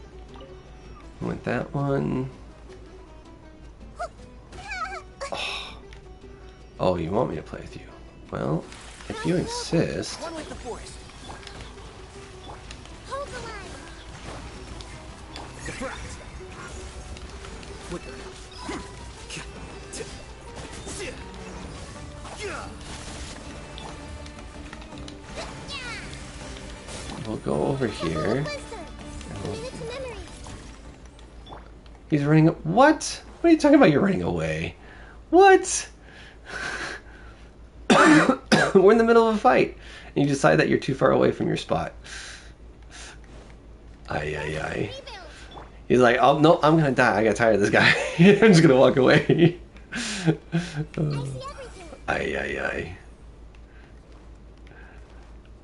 We want that one. Oh. Oh, you want me to play with you? Well, if you insist. One with the force. Hold the line. Surprise. We'll go over here. Commit it to memory. He's running. What? What are you talking about? You're running away. What? We're in the middle of a fight, and you decide that you're too far away from your spot. Aye, aye, aye. He's like, oh no, I'm gonna die. I got tired of this guy. I'm just gonna walk away. Aye, aye, aye.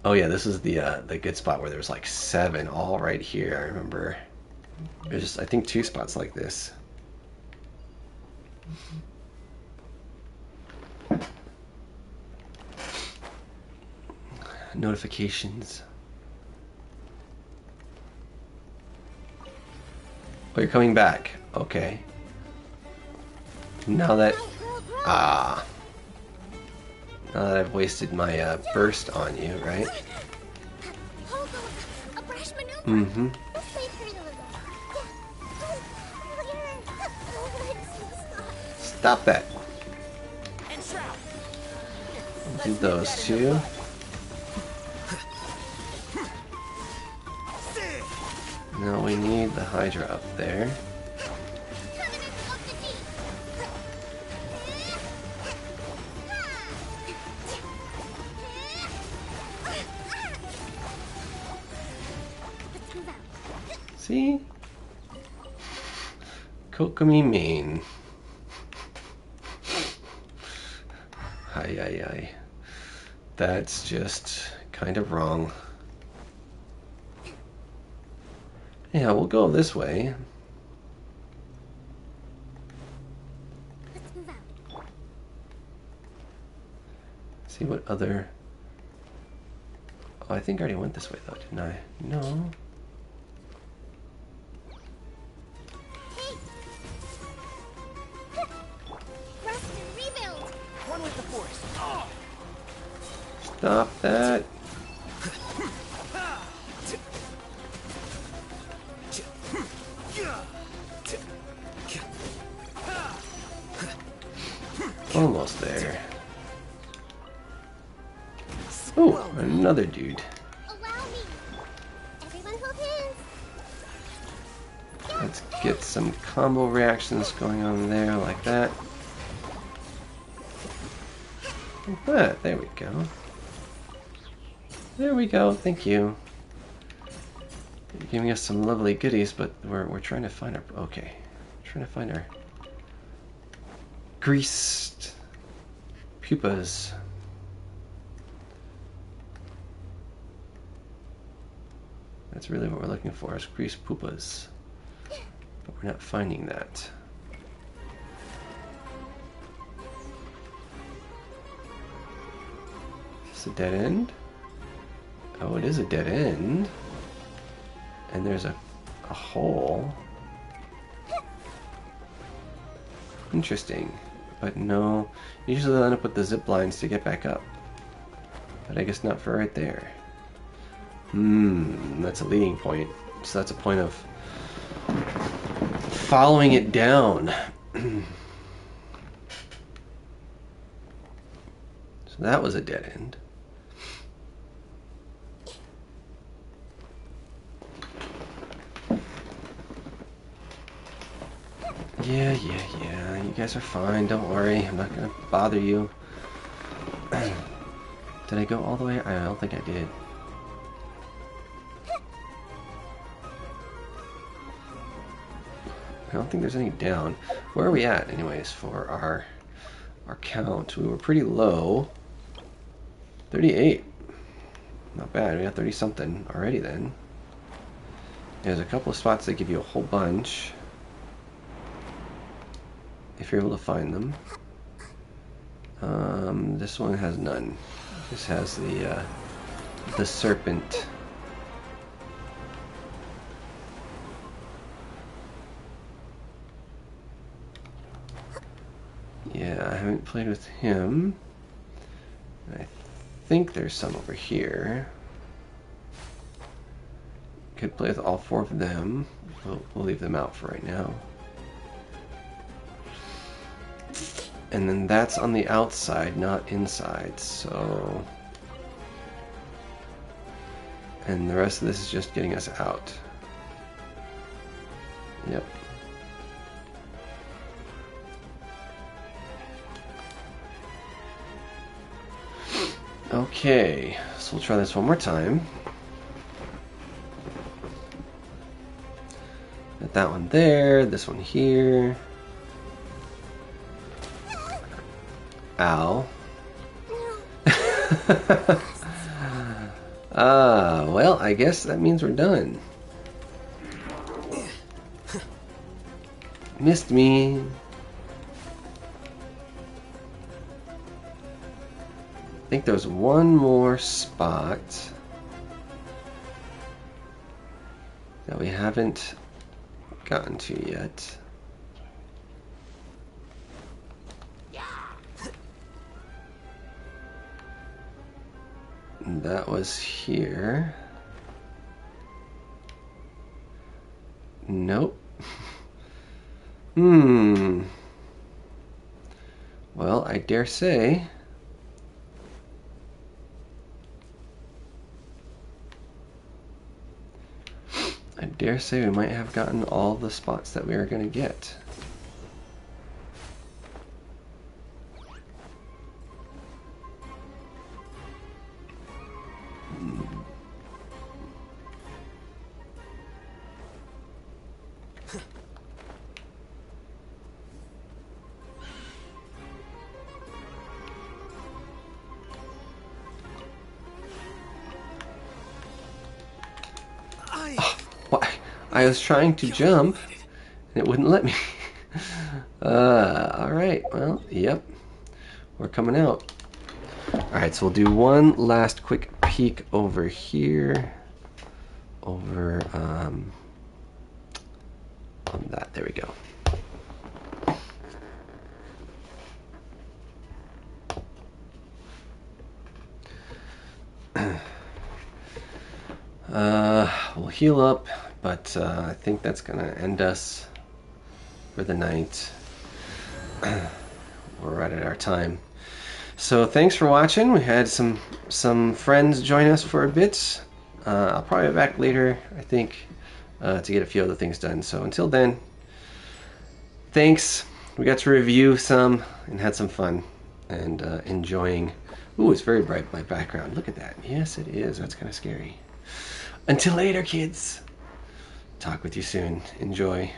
Oh yeah, this is the good spot where there's like 7 all right here. I remember. There's I think 2 spots like this. Notifications. Oh, you're coming back. Okay. Now that now that I've wasted my burst on you, right? Hold the line. A brash maneuver. Mm-hmm. Let's wait for it a little. Stop that. And shroud. Do those 2. Now we need the Hydra up there. See? Kokomi main. Aye, aye, aye. That's just kind of wrong. Yeah, we'll go this way. Let's move out. See what other... Oh, I think I already went this way though, didn't I? No. Hey! Rest and rebuild! One with the force. Oh. Stop that. Almost there. Oh, another dude. Allow me! Everyone hold hands! Let's get some combo reactions going on there, like that. Like that. There we go. There we go. Thank you. You're giving us some lovely goodies, but we're trying to find our... Okay. Trying to find our... greased pupas. That's really what we're looking for, is greased pupas. But we're not finding that. Is this a dead end? Oh, it is a dead end. And there's a hole. Interesting. But no, usually they'll end up with the zip lines to get back up. But I guess not for right there. That's a leading point. So that's a point of following it down. So that was a dead end. Yeah. You guys are fine. Don't worry. I'm not going to bother you. Did I go all the way? I don't think I did. I don't think there's any down. Where are we at, anyways, for our count? We were pretty low. 38. Not bad. We got 30-something already then. There's a couple of spots that give you a whole bunch, if you're able to find them. This one has none. This has the serpent. Yeah, I haven't played with him. I think there's some over here. Could play with all 4 of them. We'll leave them out for right now. And then that's on the outside, not inside, so... And the rest of this is just getting us out. Yep. Okay, so we'll try this one more time. Got that one there, this one here. Ow. Well, I guess that means we're done. Missed me. I think there's one more spot that we haven't gotten to yet. And that was here. Nope. Well, I dare say we might have gotten all the spots that we are going to get. I was trying to jump, and it wouldn't let me. Alright, well, yep. We're coming out. Alright, so we'll do one last quick peek over here. Over, on that. There we go. We'll heal up, but I think that's gonna end us for the night. We're right at our time. So thanks for watching. We had some friends join us for a bit. I'll probably be back later, I think, to get a few other things done. So until then, thanks. We got to review some and had some fun and enjoying. Ooh, it's very bright, my background. Look at that. Yes, it is. That's kind of scary. Until later, kids. Talk with you soon. Enjoy.